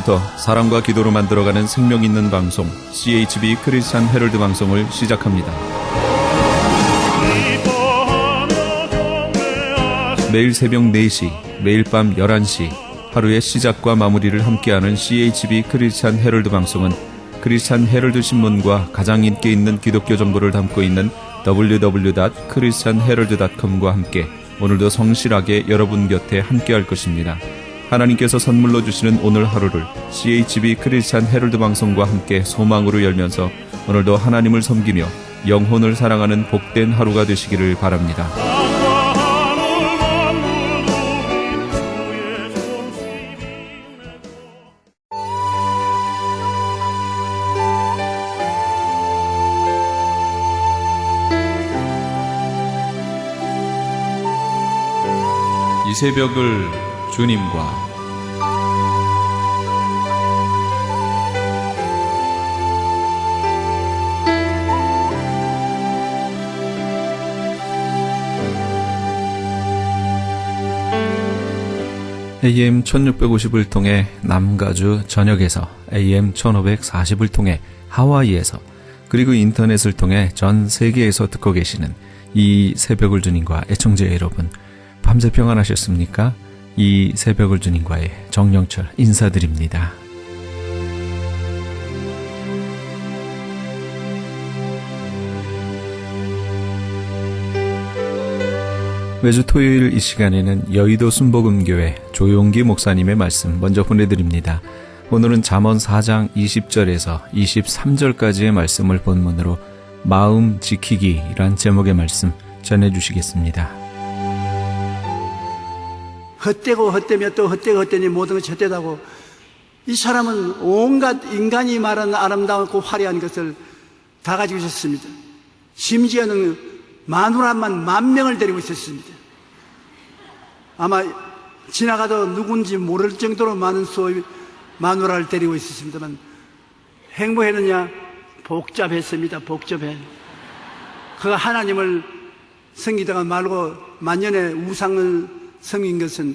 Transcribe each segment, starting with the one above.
지금부터 사랑과 기도로 만들어가는 생명 있는 방송 CHB 크리스찬 헤럴드 방송을 시작합니다. 매일 새벽 4시, 매일 밤 11시 하루의 시작과 마무리를 함께하는 CHB 크리스찬 헤럴드 방송은 크리스찬 헤럴드 신문과 가장 인기 있는 기독교 정보를 담고 있는 www.christianherald.com과 함께 오늘도 성실하게 여러분 곁에 함께할 것입니다. 하나님께서 선물로 주시는 오늘 하루를 CHB 크리스찬 헤럴드 방송과 함께 소망으로 열면서 오늘도 하나님을 섬기며 영혼을 사랑하는 복된 하루가 되시기를 바랍니다. 이 새벽을 주님과 AM 1650을 통해 남가주 전역에서 AM 1540을 통해 하와이에서 그리고 인터넷을 통해 전 세계에서 듣고 계시는 이 새벽을 주님과 애청자 여러분, 밤새 평안하셨습니까? 이 새벽을 주님과의 정영철 인사드립니다. 매주 토요일 이 시간에는 여의도 순복음교회 조용기 목사님의 말씀 먼저 보내드립니다. 오늘은 잠언 4장 20절에서 23절까지의 말씀을 본문으로 마음 지키기란 제목의 말씀 전해주시겠습니다. 헛되고 헛되며 또 헛되고 헛되니 모든 것이 헛되다고, 이 사람은 온갖 인간이 말하는 아름다웠고 화려한 것을 다 가지고 있었습니다. 심지어는 마누라만 10,000명을 데리고 있었습니다. 아마 지나가도 누군지 모를 정도로 많은 수의 마누라를 데리고 있었습니다만, 행복했느냐? 복잡했습니다. 복잡해. 그가 하나님을 섬기다가 말고 만년의 우상을 섬긴 것은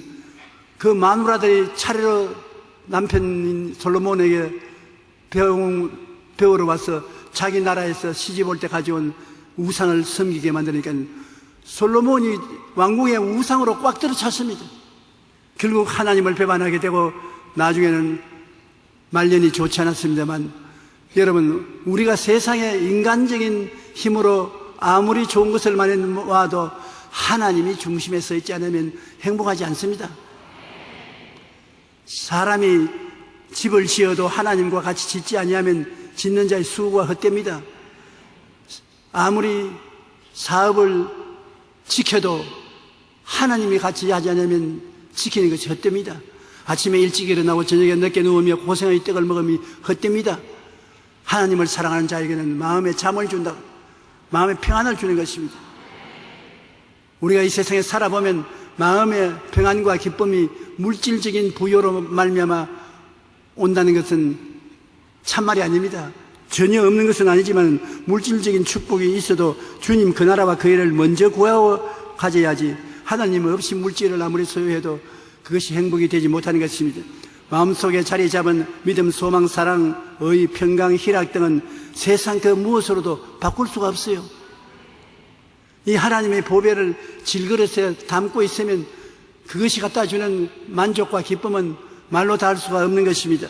그 마누라들이 차례로 남편인 솔로몬에게 배우러 와서 자기 나라에서 시집 올 때 가져온 우상을 섬기게 만드니까 솔로몬이 왕궁의 우상으로 꽉 들어찼습니다. 결국 하나님을 배반하게 되고 나중에는 말년이 좋지 않았습니다만, 여러분, 우리가 세상의 인간적인 힘으로 아무리 좋은 것을 많이 모아도 하나님이 중심에 서 있지 않으면 행복하지 않습니다. 사람이 집을 지어도 하나님과 같이 짓지 아니하면 짓는 자의 수고가 헛됩니다. 아무리 사업을 지켜도 하나님이 같이 하지 않으면 지키는 것이 헛됩니다. 아침에 일찍 일어나고 저녁에 늦게 누우며 고생의 떡을 먹으면 헛됩니다. 하나님을 사랑하는 자에게는 마음에 잠을 준다, 마음에 평안을 주는 것입니다. 우리가 이 세상에 살아보면 마음의 평안과 기쁨이 물질적인 부여로 말미암아 온다는 것은 참말이 아닙니다. 전혀 없는 것은 아니지만 물질적인 축복이 있어도 주님 그 나라와 그 일을 먼저 구하고 가져야지, 하나님 없이 물질을 아무리 소유해도 그것이 행복이 되지 못하는 것입니다. 마음속에 자리 잡은 믿음, 소망, 사랑, 의, 평강, 희락 등은 세상 그 무엇으로도 바꿀 수가 없어요. 이 하나님의 보배를 질그릇에 담고 있으면 그것이 갖다 주는 만족과 기쁨은 말로 다 할 수가 없는 것입니다.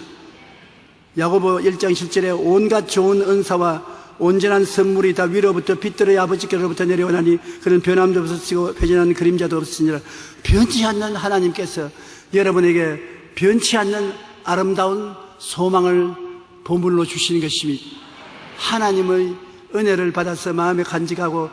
야고보 1장 7절에 온갖 좋은 은사와 온전한 선물이 다 위로부터 빛들의 아버지께로부터 내려오나니 그런 변함도 없으시고 회전하는 그림자도 없으시니라. 변치 않는 하나님께서 여러분에게 변치 않는 아름다운 소망을 보물로 주시는 것입니다. 하나님의 은혜를 받아서 마음에 간직하고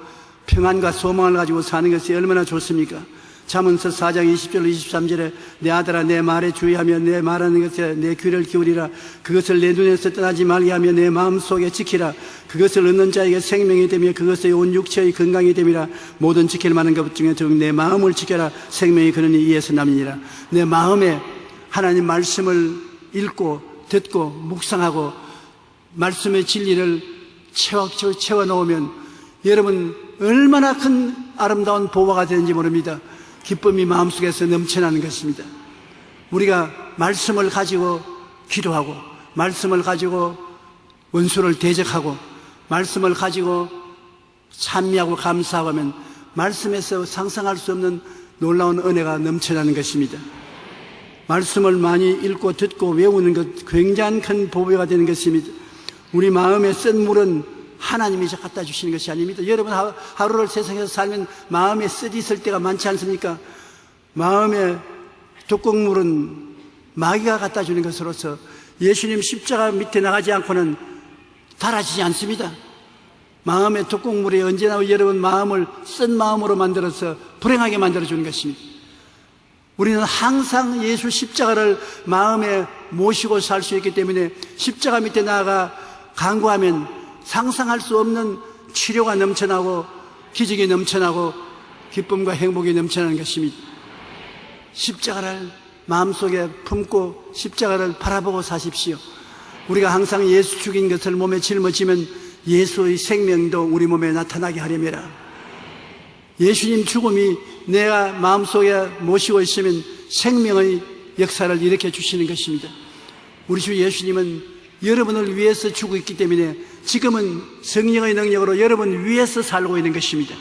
평안과 소망을 가지고 사는 것이 얼마나 좋습니까? 잠언서 4장 20절 23절에 내 아들아 내 말에 주의하며 내 말하는 것에 내 귀를 기울이라. 그것을 내 눈에서 떠나지 말게 하며 내 마음속에 지키라. 그것을 얻는 자에게 생명이 되며 그것의 온 육체의 건강이 됨이라. 모든 지킬 만한 것 중에 더욱 내 마음을 지켜라. 생명이 그러니 이에서 남이니라. 내 마음에 하나님 말씀을 읽고 듣고 묵상하고 말씀의 진리를 채워놓으면 여러분 얼마나 큰 아름다운 보화가 되는지 모릅니다. 기쁨이 마음속에서 넘쳐나는 것입니다. 우리가 말씀을 가지고 기도하고 말씀을 가지고 원수를 대적하고 말씀을 가지고 찬미하고 감사하고 하면 말씀에서 상상할 수 없는 놀라운 은혜가 넘쳐나는 것입니다. 말씀을 많이 읽고 듣고 외우는 것 굉장히 큰 보배가 되는 것입니다. 우리 마음에 쓴 물은 하나님이 갖다 주시는 것이 아닙니다. 여러분 하루를 세상에서 살면 마음에 쓰디 있을 때가 많지 않습니까? 마음에 독극물은 마귀가 갖다 주는 것으로서 예수님 십자가 밑에 나가지 않고는 달아지지 않습니다. 마음의 독극물이 언제나 여러분 마음을 쓴 마음으로 만들어서 불행하게 만들어주는 것입니다. 우리는 항상 예수 십자가를 마음에 모시고 살 수 있기 때문에 십자가 밑에 나아가 간구하면 상상할 수 없는 치료가 넘쳐나고 기적이 넘쳐나고 기쁨과 행복이 넘쳐나는 것입니다. 십자가를 마음속에 품고 십자가를 바라보고 사십시오. 우리가 항상 예수 죽인 것을 몸에 짊어지면 예수의 생명도 우리 몸에 나타나게 하려매라. 예수님 죽음이 내가 마음속에 모시고 있으면 생명의 역사를 일으켜 주시는 것입니다. 우리 주 예수님은 여러분을 위해서 죽고 있기 때문에 지금은 성령의 능력으로 여러분 위해서 살고 있는 것입니다.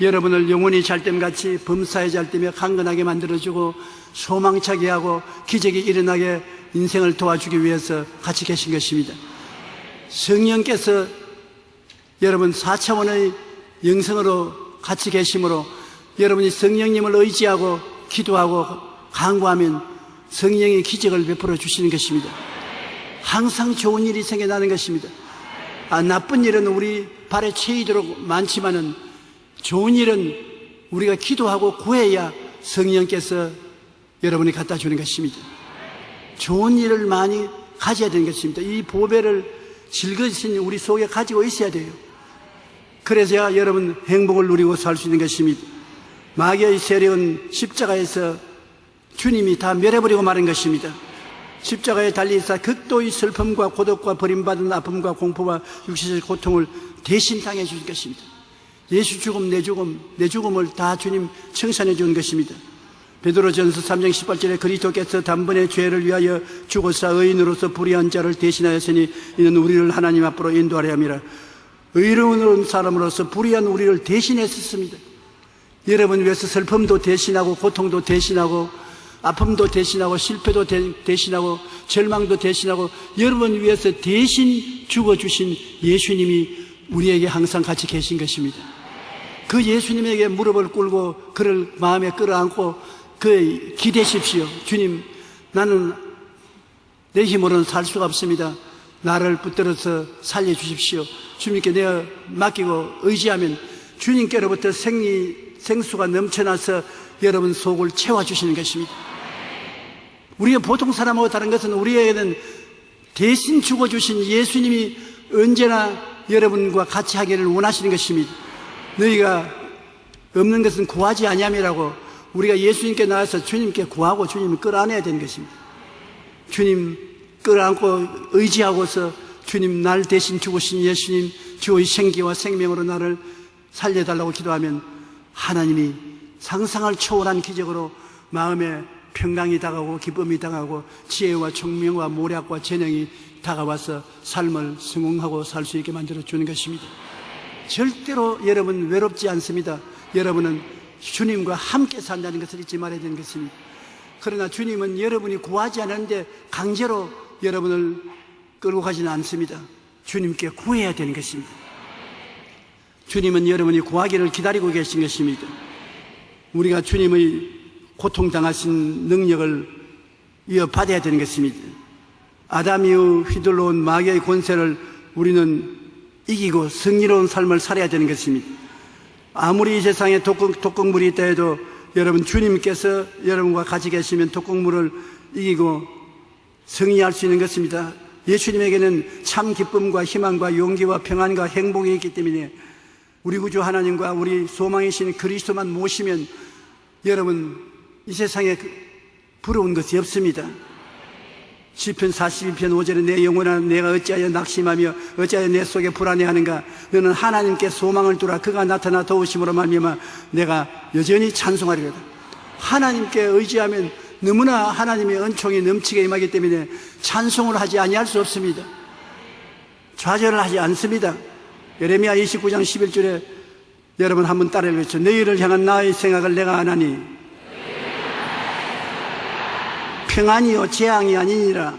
여러분을 영원히 잘됨같이 범사에 잘되며 강건하게 만들어주고 소망차게 하고 기적이 일어나게 인생을 도와주기 위해서 같이 계신 것입니다. 성령께서 여러분 4차원의 영성으로 같이 계심으로 여러분이 성령님을 의지하고 기도하고 간구하면 성령이 기적을 베풀어 주시는 것입니다. 항상 좋은 일이 생겨나는 것입니다. 나쁜 일은 우리 발에 채이도록 많지만은 좋은 일은 우리가 기도하고 구해야 성령께서 여러분이 갖다 주는 것입니다. 좋은 일을 많이 가져야 되는 것입니다. 이 보배를 즐거신 우리 속에 가지고 있어야 돼요. 그래서야 여러분 행복을 누리고 살 수 있는 것입니다. 마귀의 세력은 십자가에서 주님이 다 멸해버리고 마는 것입니다. 십자가에 달리사 극도의 슬픔과 고독과 버림받은 아픔과 공포와 육체적 고통을 대신 당해 주신 것입니다. 예수 죽음, 내 죽음을 다 주님 청산해 준 것입니다. 베드로전서 3장 18절에 그리스도께서 단번에 죄를 위하여 죽으사 의인으로서 불의한 자를 대신하였으니 이는 우리를 하나님 앞으로 인도하려 함이라. 의로운 사람으로서 불의한 우리를 대신했었습니다. 여러분 위해서 슬픔도 대신하고 고통도 대신하고 아픔도 대신하고 실패도 대신하고 절망도 대신하고 여러분 위해서 대신 죽어주신 예수님이 우리에게 항상 같이 계신 것입니다. 그 예수님에게 무릎을 꿇고 그를 마음에 끌어안고 그 기대십시오. 주님, 나는 내 힘으로는 살 수가 없습니다. 나를 붙들어서 살려주십시오. 주님께 내가 맡기고 의지하면 주님께로부터 생수가 넘쳐나서 여러분 속을 채워주시는 것입니다. 우리가 보통 사람하고 다른 것은 우리에게는 대신 죽어주신 예수님이 언제나 여러분과 같이 하기를 원하시는 것입니다. 너희가 없는 것은 구하지 아니함이라고 우리가 예수님께 나와서 주님께 구하고 주님을 끌어안아야 되는 것입니다. 주님 끌어안고 의지하고서 주님 날 대신 죽으신 예수님 주의 생기와 생명으로 나를 살려달라고 기도하면 하나님이 상상을 초월한 기적으로 마음에 평강이 다가오고 기쁨이 다가오고 지혜와 총명과 모략과 재능이 다가와서 삶을 성공하고 살 수 있게 만들어주는 것입니다. 절대로 여러분 외롭지 않습니다. 여러분은 주님과 함께 산다는 것을 잊지 말아야 되는 것입니다. 그러나 주님은 여러분이 구하지 않았는데 강제로 여러분을 끌고 가지는 않습니다. 주님께 구해야 되는 것입니다. 주님은 여러분이 구하기를 기다리고 계신 것입니다. 우리가 주님의 고통당하신 능력을 이어받아야 되는 것입니다. 아담 이후 휘둘러온 마귀의 권세를 우리는 이기고 승리로운 삶을 살아야 되는 것입니다. 아무리 이 세상에 독극물이 있다 해도 여러분 주님께서 여러분과 같이 계시면 독극물을 이기고 승리할 수 있는 것입니다. 예수님에게는 참 기쁨과 희망과 용기와 평안과 행복이 있기 때문에 우리 구주 하나님과 우리 소망이신 그리스도만 모시면 여러분 이 세상에 부러운 것이 없습니다. 시편 42편 5절에 내 영혼아 내가 어찌하여 낙심하며 어찌하여 내 속에 불안해하는가. 너는 하나님께 소망을 두라. 그가 나타나 도우심으로 말미암아 내가 여전히 찬송하리로다. 하나님께 의지하면 너무나 하나님의 은총이 넘치게 임하기 때문에 찬송을 하지 아니할 수 없습니다. 좌절을 하지 않습니다. 예레미야 29장 11절에 여러분 한번 따라 읽으시죠. 너희를 향한 나의 생각을 내가 아나니 평안이요 재앙이 아니니라.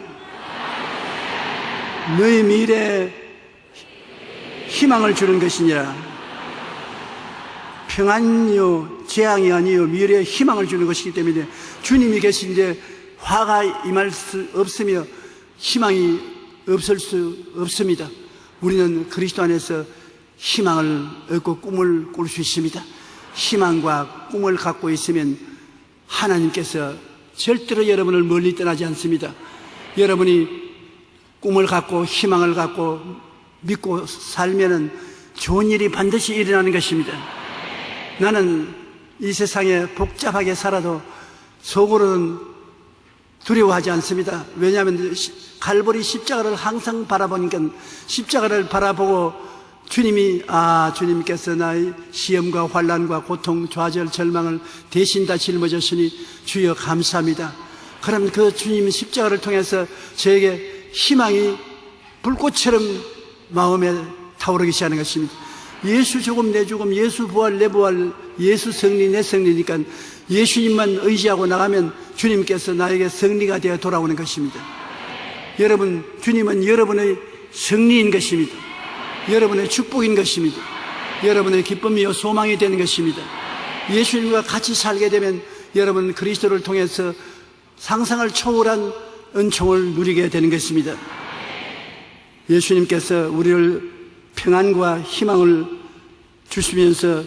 너희 미래에 희망을 주는 것이니라. 평안이요 재앙이 아니요 미래에 희망을 주는 것이기 때문에 주님이 계신데 화가 임할 수 없으며 희망이 없을 수 없습니다. 우리는 그리스도 안에서 희망을 얻고 꿈을 꿀 수 있습니다. 희망과 꿈을 갖고 있으면 하나님께서 절대로 여러분을 멀리 떠나지 않습니다. 여러분이 꿈을 갖고 희망을 갖고 믿고 살면은 좋은 일이 반드시 일어나는 것입니다. 나는 이 세상에 복잡하게 살아도 속으로는 두려워하지 않습니다. 왜냐하면 갈보리 십자가를 항상 바라보니까 십자가를 바라보고 주님께서 나의 시험과 환난과 고통, 좌절, 절망을 대신 다 짊어졌으니 주여 감사합니다. 그럼 그 주님 십자가를 통해서 저에게 희망이 불꽃처럼 마음에 타오르기 시작하는 것입니다. 예수 죽음 내 죽음, 예수 부활 내 부활, 예수 승리 내 승리니까 예수님만 의지하고 나가면 주님께서 나에게 승리가 되어 돌아오는 것입니다. 여러분, 주님은 여러분의 승리인 것입니다. 여러분의 축복인 것입니다. 여러분의 기쁨이요 소망이 되는 것입니다. 예수님과 같이 살게 되면 여러분은 그리스도를 통해서 상상을 초월한 은총을 누리게 되는 것입니다. 예수님께서 우리를 평안과 희망을 주시면서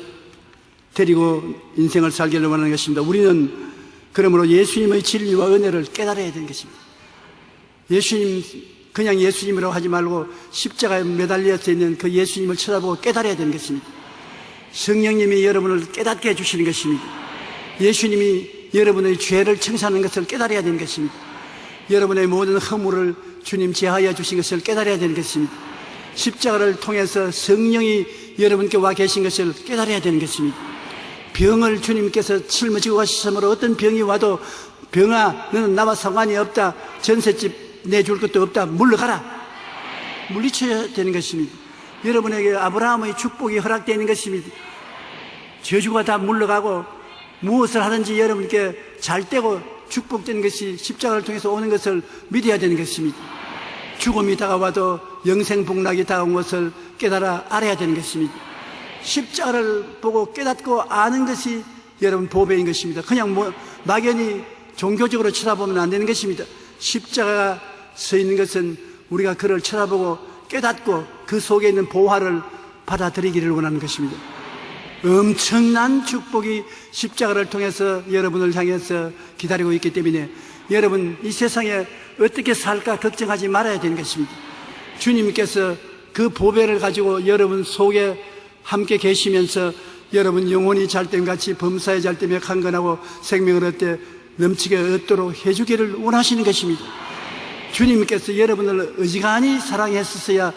데리고 인생을 살기를 원하는 것입니다. 우리는 그러므로 예수님의 진리와 은혜를 깨달아야 되는 것입니다. 예수님, 그냥 예수님이라고 하지 말고 십자가에 매달려서 있는 그 예수님을 쳐다보고 깨달아야 되는 것입니다. 성령님이 여러분을 깨닫게 해주시는 것입니다. 예수님이 여러분의 죄를 청산하는 것을 깨달아야 되는 것입니다. 여러분의 모든 허물을 주님 제하여 주신 것을 깨달아야 되는 것입니다. 십자가를 통해서 성령이 여러분께 와 계신 것을 깨달아야 되는 것입니다. 병을 주님께서 짊어지고 가시므로 어떤 병이 와도 병아 너는 나와 상관이 없다, 전셋집 내줄 것도 없다, 물러가라, 물리쳐야 되는 것입니다. 여러분에게 아브라함의 축복이 허락되는 것입니다. 저주가 다 물러가고 무엇을 하든지 여러분께 잘 되고 축복되는 것이 십자가를 통해서 오는 것을 믿어야 되는 것입니다. 죽음이 다가와도 영생복락이 다가온 것을 깨달아 알아야 되는 것입니다. 십자가를 보고 깨닫고 아는 것이 여러분 보배인 것입니다. 그냥 막연히 종교적으로 쳐다보면 안 되는 것입니다. 십자가가 서 있는 것은 우리가 그를 쳐다보고 깨닫고 그 속에 있는 보화를 받아들이기를 원하는 것입니다. 엄청난 축복이 십자가를 통해서 여러분을 향해서 기다리고 있기 때문에 여러분 이 세상에 어떻게 살까 걱정하지 말아야 되는 것입니다. 주님께서 그 보배를 가지고 여러분 속에 함께 계시면서 여러분 영혼이 잘됨 같이 범사에 잘되며 강건하고 생명을 얻되 넘치게 얻도록 해주기를 원하시는 것입니다. 주님께서 여러분을 어지간히 사랑했었어야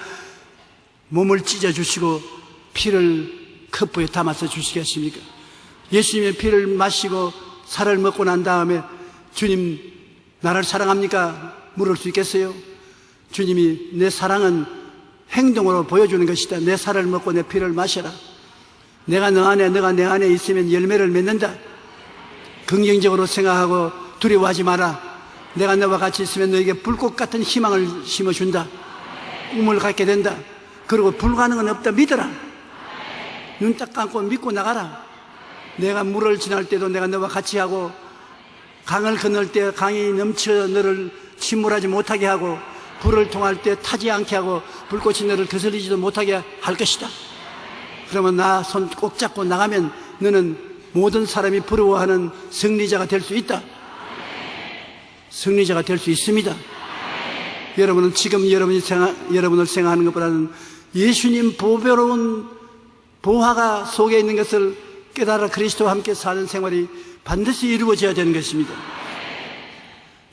몸을 찢어주시고 피를 컵부에 담아서 주시겠습니까? 예수님의 피를 마시고 살을 먹고 난 다음에 주님 나를 사랑합니까? 물을 수 있겠어요? 주님이 내 사랑은 행동으로 보여주는 것이다. 내 살을 먹고 내 피를 마셔라. 내가 너 안에, 너가 내 안에 있으면 열매를 맺는다. 긍정적으로 생각하고 두려워하지 마라. 내가 너와 같이 있으면 너에게 불꽃 같은 희망을 심어준다. 꿈을 갖게 된다. 그리고 불가능은 없다. 믿어라. 눈 딱 감고 믿고 나가라. 내가 물을 지날 때도 내가 너와 같이 하고 강을 건널 때 강이 넘쳐 너를 침몰하지 못하게 하고 불을 통할 때 타지 않게 하고 불꽃이 너를 거슬리지도 못하게 할 것이다. 그러면 나 손 꼭 잡고 나가면 너는 모든 사람이 부러워하는 승리자가 될 수 있다. 승리자가 될 수 있습니다. 여러분은 지금 여러분을 생각하는 것보다는 예수님 보배로운 보화가 속에 있는 것을 깨달아 그리스도와 함께 사는 생활이 반드시 이루어져야 되는 것입니다.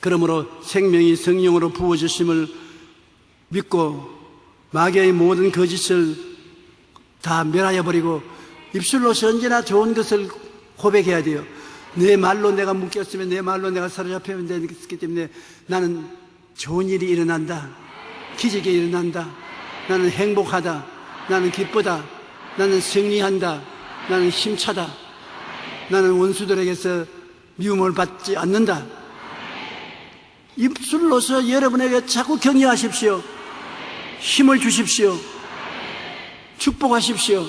그러므로 생명이 성령으로 부어주심을 믿고 마귀의 모든 거짓을 다 멸하여 버리고 입술로서 언제나 좋은 것을 고백해야 돼요. 내 말로 내가 묶였으면 내 말로 내가 사로잡히면 되기 때문에 나는 좋은 일이 일어난다. 기적이 일어난다. 나는 행복하다. 나는 기쁘다. 나는 승리한다. 나는 힘차다. 나는 원수들에게서 미움을 받지 않는다. 입술로서 여러분에게 자꾸 격려하십시오. 힘을 주십시오. 축복하십시오.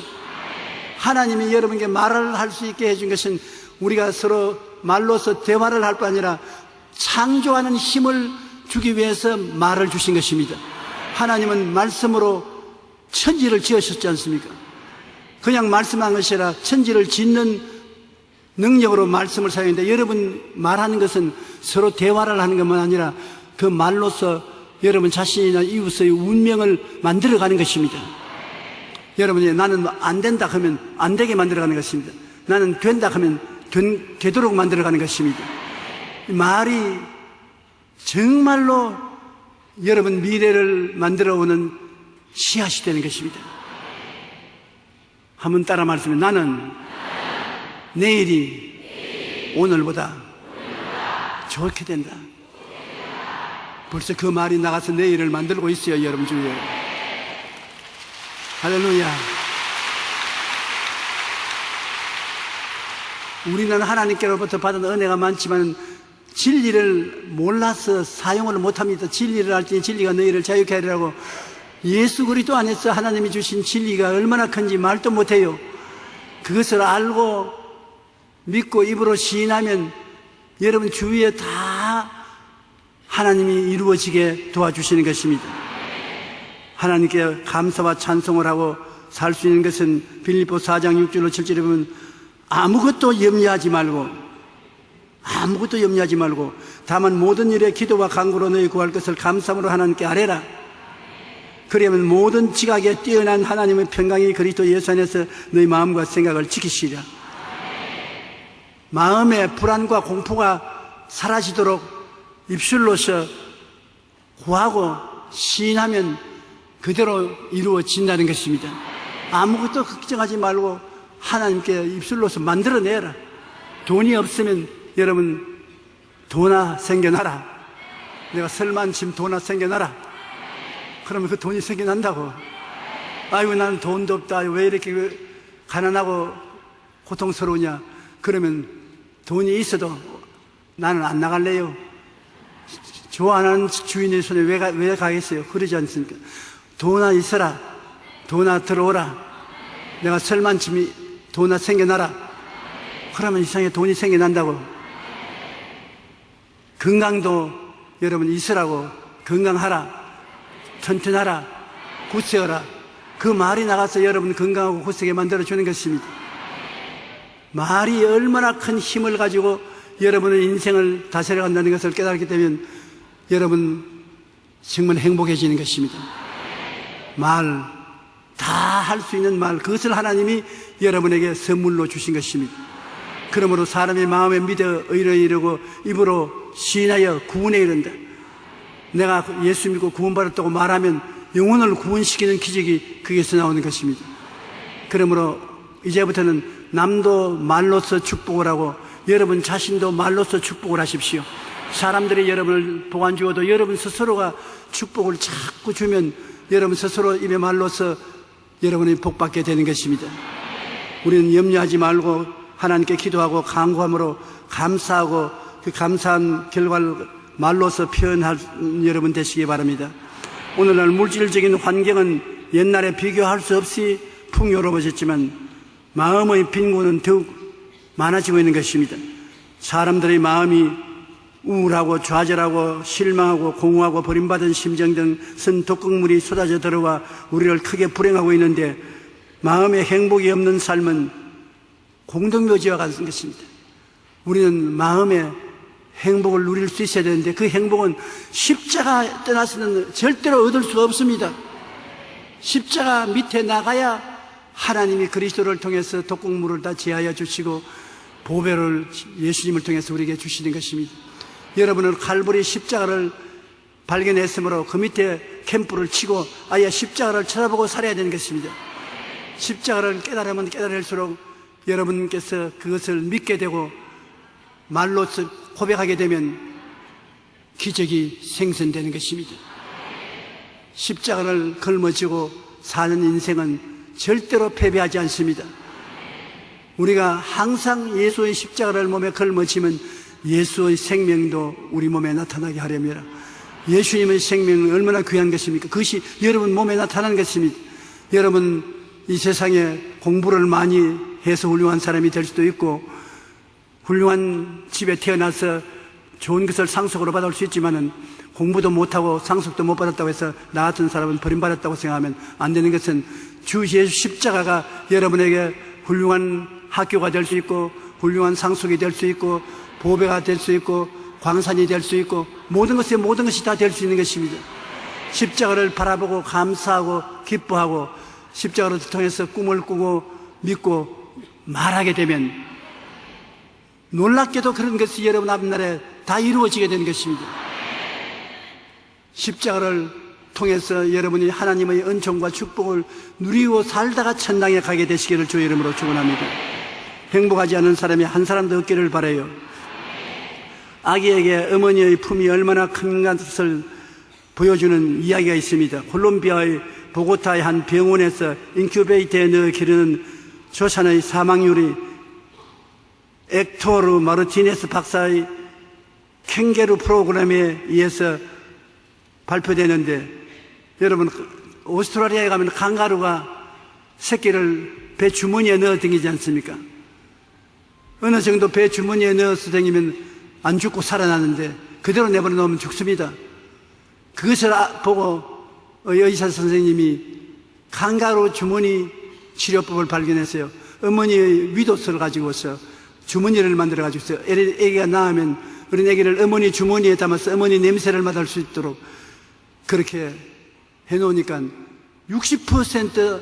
하나님이 여러분에게 말을 할 수 있게 해준 것은 우리가 서로 말로서 대화를 할 뿐 아니라 창조하는 힘을 주기 위해서 말을 주신 것입니다. 하나님은 말씀으로 천지를 지으셨지 않습니까? 그냥 말씀한 것이 아니라 천지를 짓는 능력으로 말씀을 사용했는데, 여러분 말하는 것은 서로 대화를 하는 것만 아니라 그 말로서 여러분 자신이나 이웃의 운명을 만들어가는 것입니다. 여러분이 나는 안 된다 하면 안 되게 만들어가는 것입니다. 나는 된다 하면 되도록 만들어가는 것입니다. 말이 정말로 여러분 미래를 만들어오는 씨앗이 되는 것입니다. 한번 따라 말씀해. 나는 내일이 오늘보다 좋게 된다. 벌써 그 말이 나가서 내일을 만들고 있어요, 여러분 주위에. 할렐루야. 우리는 하나님께로부터 받은 은혜가 많지만 진리를 몰라서 사용을 못합니다. 진리를 할 때 진리가 너희를 자유케 하리라고. 예수 그리스도 안에서 하나님이 주신 진리가 얼마나 큰지 말도 못해요. 그것을 알고 믿고 입으로 시인하면 여러분 주위에 다 하나님이 이루어지게 도와주시는 것입니다. 하나님께 감사와 찬송을 하고 살 수 있는 것은 빌립보 4장 6절로 7절에 보면 아무것도 염려하지 말고 다만 모든 일에 기도와 간구로 너희 구할 것을 감사함으로 하나님께 아뢰라. 그러면 모든 지각에 뛰어난 하나님의 평강이 그리스도 예수 안에서 너희 마음과 생각을 지키시리라. 마음의 불안과 공포가 사라지도록 입술로서 구하고 시인하면 그대로 이루어진다는 것입니다. 아무것도 걱정하지 말고 하나님께 입술로서 만들어내라. 돈이 없으면 여러분 도나 생겨나라. 내가 설만침 도나 생겨나라. 그러면 그 돈이 생겨난다고. 아이고 나는 돈도 없다. 왜 이렇게 가난하고 고통스러우냐. 그러면 돈이 있어도 나는 안 나갈래요. 좋아하는 주인의 손에 왜 가겠어요? 그러지 않습니까? 도나 있어라. 도나 들어오라. 내가 설만침이 도나 생겨나라. 그러면 이상하게 돈이 생겨난다고. 건강도 여러분 있으라고. 건강하라. 튼튼하라. 굳세어라. 그 말이 나가서 여러분 건강하고 굳세게 만들어주는 것입니다. 말이 얼마나 큰 힘을 가지고 여러분의 인생을 다스려간다는 것을 깨닫게 되면 여러분 정말 행복해지는 것입니다. 말, 다 할 수 있는 말, 그것을 하나님이 여러분에게 선물로 주신 것입니다. 그러므로 사람의 마음에 믿어 의를 이루고 입으로 시인하여 구원에 이른다. 내가 예수 믿고 구원받았다고 말하면 영혼을 구원시키는 기적이 거기에서 나오는 것입니다. 그러므로 이제부터는 남도 말로서 축복을 하고 여러분 자신도 말로서 축복을 하십시오. 사람들이 여러분을 복안 주어도 여러분 스스로가 축복을 자꾸 주면 여러분 스스로 입의 말로서 여러분이 복받게 되는 것입니다. 우리는 염려하지 말고 하나님께 기도하고 간구함으로 감사하고 그 감사한 결과를 말로서 표현할 여러분 되시기 바랍니다. 오늘날 물질적인 환경은 옛날에 비교할 수 없이 풍요로워졌지만 마음의 빈곤은 더욱 많아지고 있는 것입니다. 사람들의 마음이 우울하고 좌절하고 실망하고 공허하고 버림받은 심정 등 선독극물이 쏟아져 들어와 우리를 크게 불행하고 있는데 마음에 행복이 없는 삶은 공동묘지와 같은 것입니다. 우리는 마음에 행복을 누릴 수 있어야 되는데 그 행복은 십자가 떠나서는 절대로 얻을 수가 없습니다. 십자가 밑에 나가야 하나님이 그리스도를 통해서 독극물을 다 제하여 주시고 보배를 예수님을 통해서 우리에게 주시는 것입니다. 여러분은 칼보리 십자가를 발견했으므로 그 밑에 캠프를 치고 아예 십자가를 쳐다보고 살아야 되는 것입니다. 십자가를 깨달으면 깨달을수록 여러분께서 그것을 믿게 되고 말로서 고백하게 되면 기적이 생성되는 것입니다. 십자가를 걸머지고 사는 인생은 절대로 패배하지 않습니다. 우리가 항상 예수의 십자가를 몸에 걸머지면 예수의 생명도 우리 몸에 나타나게 하려면 예수님의 생명은 얼마나 귀한 것입니까? 그것이 여러분 몸에 나타나는 것입니다. 여러분 이 세상에 공부를 많이 해서 훌륭한 사람이 될 수도 있고 훌륭한 집에 태어나서 좋은 것을 상속으로 받을 수 있지만은 공부도 못하고 상속도 못 받았다고 해서 나 같은 사람은 버림받았다고 생각하면 안 되는 것은 주 예수 십자가가 여러분에게 훌륭한 학교가 될 수 있고 훌륭한 상속이 될 수 있고 보배가 될 수 있고 광산이 될 수 있고 모든 것이 다 될 수 있는 것입니다. 십자가를 바라보고 감사하고 기뻐하고 십자가를 통해서 꿈을 꾸고 믿고 말하게 되면 놀랍게도 그런 것이 여러분 앞날에 다 이루어지게 되는 것입니다. 십자가를 통해서 여러분이 하나님의 은총과 축복을 누리고 살다가 천당에 가게 되시기를 주의 이름으로 축원합니다. 행복하지 않은 사람이 한 사람도 없기를 바라요. 아기에게 어머니의 품이 얼마나 큰 것을 보여주는 이야기가 있습니다. 콜롬비아의 보고타의 한 병원에서 인큐베이터에 넣어 기르는 조산의 사망률이 엑토르 마르티네스 박사의 캥게루 프로그램에 의해서 발표되는데, 여러분 오스트라리아에 가면 강가루가 새끼를 배 주머니에 넣어 댕기지 않습니까? 어느 정도 배 주머니에 넣어서 댕기면 안 죽고 살아나는데 그대로 내버려 놓으면 죽습니다. 그것을 보고 의사 선생님이 강가루 주머니 치료법을 발견했어요. 어머니의 위도스를 가지고서 주머니를 만들어 가지고서 애기가 낳으면 어린 애기를 어머니 주머니에 담아서 어머니 냄새를 맡을 수 있도록 그렇게 해놓으니까 60%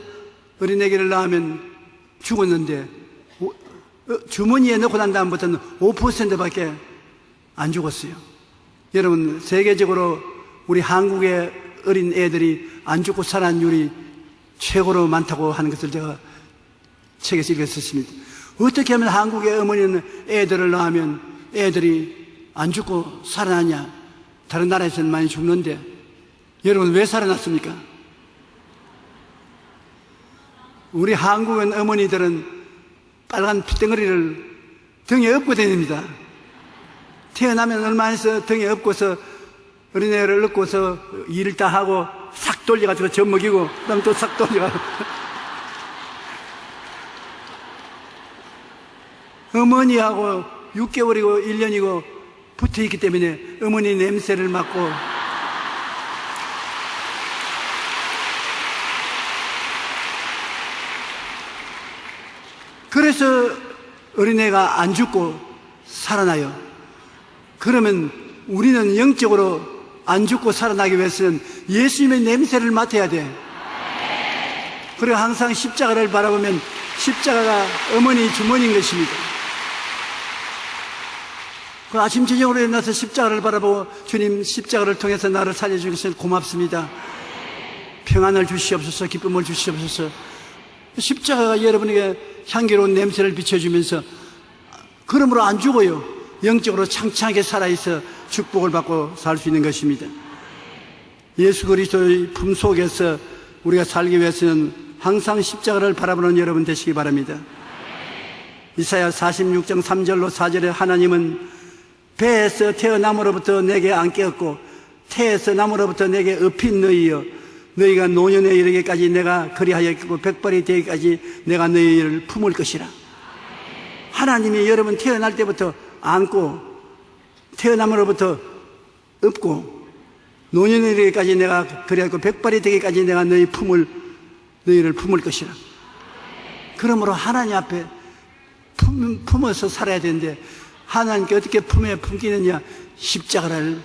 어린 애기를 낳으면 죽었는데 주머니에 넣고 난 다음부터는 5%밖에 안 죽었어요. 여러분 세계적으로 우리 한국의 어린 애들이 안 죽고 살아난율이 최고로 많다고 하는 것을 제가 책에서 읽었습니다. 어떻게 하면 한국의 어머니는 애들을 낳으면 애들이 안 죽고 살아나냐? 다른 나라에서는 많이 죽는데 여러분 왜 살아났습니까? 우리 한국의 어머니들은 빨간 핏덩어리를 등에 업고 다닙니다. 태어나면 얼마 안 해서 등에 업고서 어린애를 업고서 일을 다 하고 싹 돌려가지고 젖 먹이고 그 다음에 또 싹 돌려가지고 어머니하고 6개월이고 1년이고 붙어있기 때문에 어머니 냄새를 맡고 그래서 어린애가 안 죽고 살아나요. 그러면 우리는 영적으로 안 죽고 살아나기 위해서는 예수님의 냄새를 맡아야 돼. 그리고 항상 십자가를 바라보면 십자가가 어머니 주머니인 것입니다. 그 아침 저녁으로 일어나서 십자가를 바라보고 주님 십자가를 통해서 나를 살려주셔서 고맙습니다. 평안을 주시옵소서, 기쁨을 주시옵소서. 십자가가 여러분에게 향기로운 냄새를 비춰주면서 그러므로 안 죽어요. 영적으로 창창하게 살아있어 축복을 받고 살 수 있는 것입니다. 예수 그리스도의 품 속에서 우리가 살기 위해서는 항상 십자가를 바라보는 여러분 되시기 바랍니다. 이사야 46장 3절로 4절에 하나님은 배에서 태어남으로부터 내게 안 깨었고 태에서 남으로부터 내게 업힌 너희여, 너희가 노년에 이르기까지 내가 그리하였고 백발이 되기까지 내가 너희를 품을 것이라. 하나님이 여러분 태어날 때부터 안고 태어남으로부터 업고 노년에 이르기까지 내가 그리하였고 백발이 되기까지 내가 너희를 품을 것이라. 그러므로 하나님 앞에 품어서 살아야 되는데 하나님께 어떻게 품에 품기느냐? 십자가를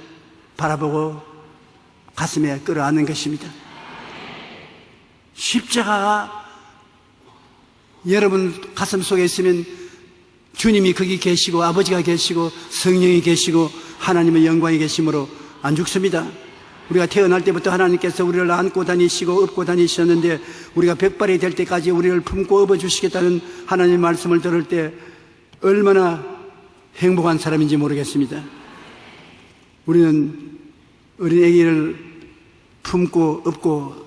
바라보고 가슴에 끌어안는 것입니다. 십자가가 여러분 가슴 속에 있으면 주님이 거기 계시고 아버지가 계시고 성령이 계시고 하나님의 영광이 계심으로 안 죽습니다. 우리가 태어날 때부터 하나님께서 우리를 안고 다니시고 업고 다니셨는데 우리가 백발이 될 때까지 우리를 품고 업어주시겠다는 하나님의 말씀을 들을 때 얼마나 행복한 사람인지 모르겠습니다. 우리는 어린 아기를 품고 업고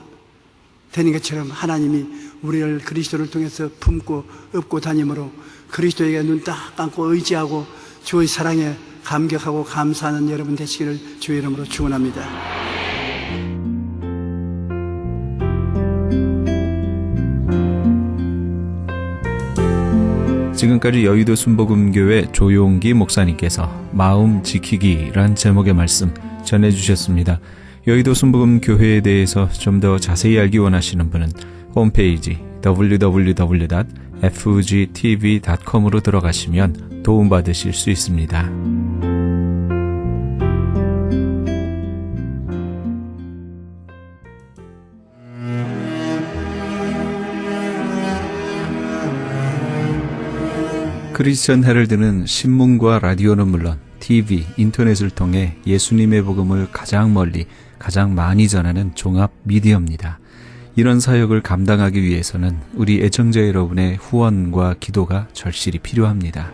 되는 것처럼 하나님이 우리를 그리스도를 통해서 품고 업고 다니므로 그리스도에게 눈 딱 감고 의지하고 주의 사랑에 감격하고 감사하는 여러분 되시기를 주의 이름으로 축원합니다. 지금까지 여의도 순복음교회 조용기 목사님께서 마음 지키기란 제목의 말씀 전해주셨습니다. 여의도 순복음교회에 대해서 좀 더 자세히 알기 원하시는 분은 홈페이지 www.fgtv.com으로 들어가시면 도움받으실 수 있습니다. 크리스천 헤럴드는 신문과 라디오는 물론 TV, 인터넷을 통해 예수님의 복음을 가장 멀리, 가장 많이 전하는 종합 미디어입니다. 이런 사역을 감당하기 위해서는 우리 애청자 여러분의 후원과 기도가 절실히 필요합니다.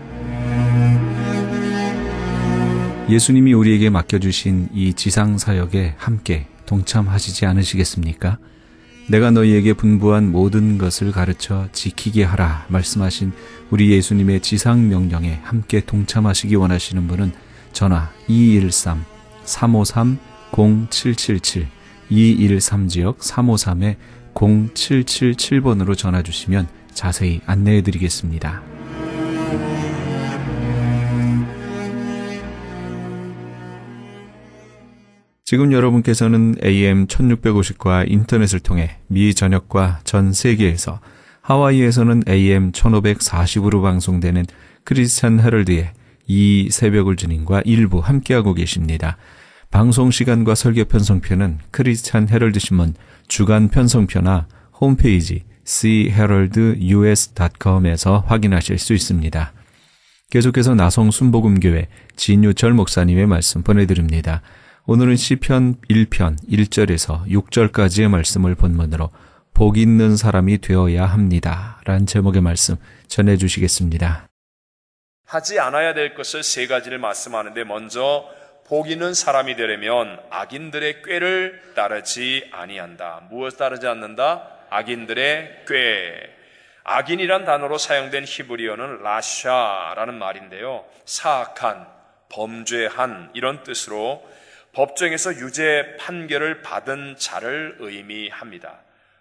예수님이 우리에게 맡겨주신 이 지상 사역에 함께 동참하시지 않으시겠습니까? 내가 너희에게 분부한 모든 것을 가르쳐 지키게 하라 말씀하신 우리 예수님의 지상 명령에 함께 동참하시기 원하시는 분은 전화 213-353-0777 213지역 353-0777번으로 전화 주시면 자세히 안내해 드리겠습니다. 지금 여러분께서는 AM 1650과 인터넷을 통해 미 전역과 전 세계에서 하와이에서는 AM 1540으로 방송되는 크리스찬 헤럴드의 이 새벽을 주님과 일부 함께하고 계십니다. 방송 시간과 설교 편성표는 크리스찬 헤럴드 신문 주간 편성표나 홈페이지 cheraldus.com에서 확인하실 수 있습니다. 계속해서 나성 순복음교회 진유철 목사님의 말씀 보내드립니다. 오늘은 시편 1편 1절에서 6절까지의 말씀을 본문으로 복 있는 사람이 되어야 합니다 라는 제목의 말씀 전해주시겠습니다. 하지 않아야 될 것을 세 가지를 말씀하는데, 먼저 복 있는 사람이 되려면 악인들의 꾀를 따르지 아니한다. 무엇을 따르지 않는다? 악인들의 꾀. 악인이란 단어로 사용된 히브리어는 라샤라는 말인데요, 사악한, 범죄한 이런 뜻으로 법정에서 유죄 판결을 받은 자를 의미합니다.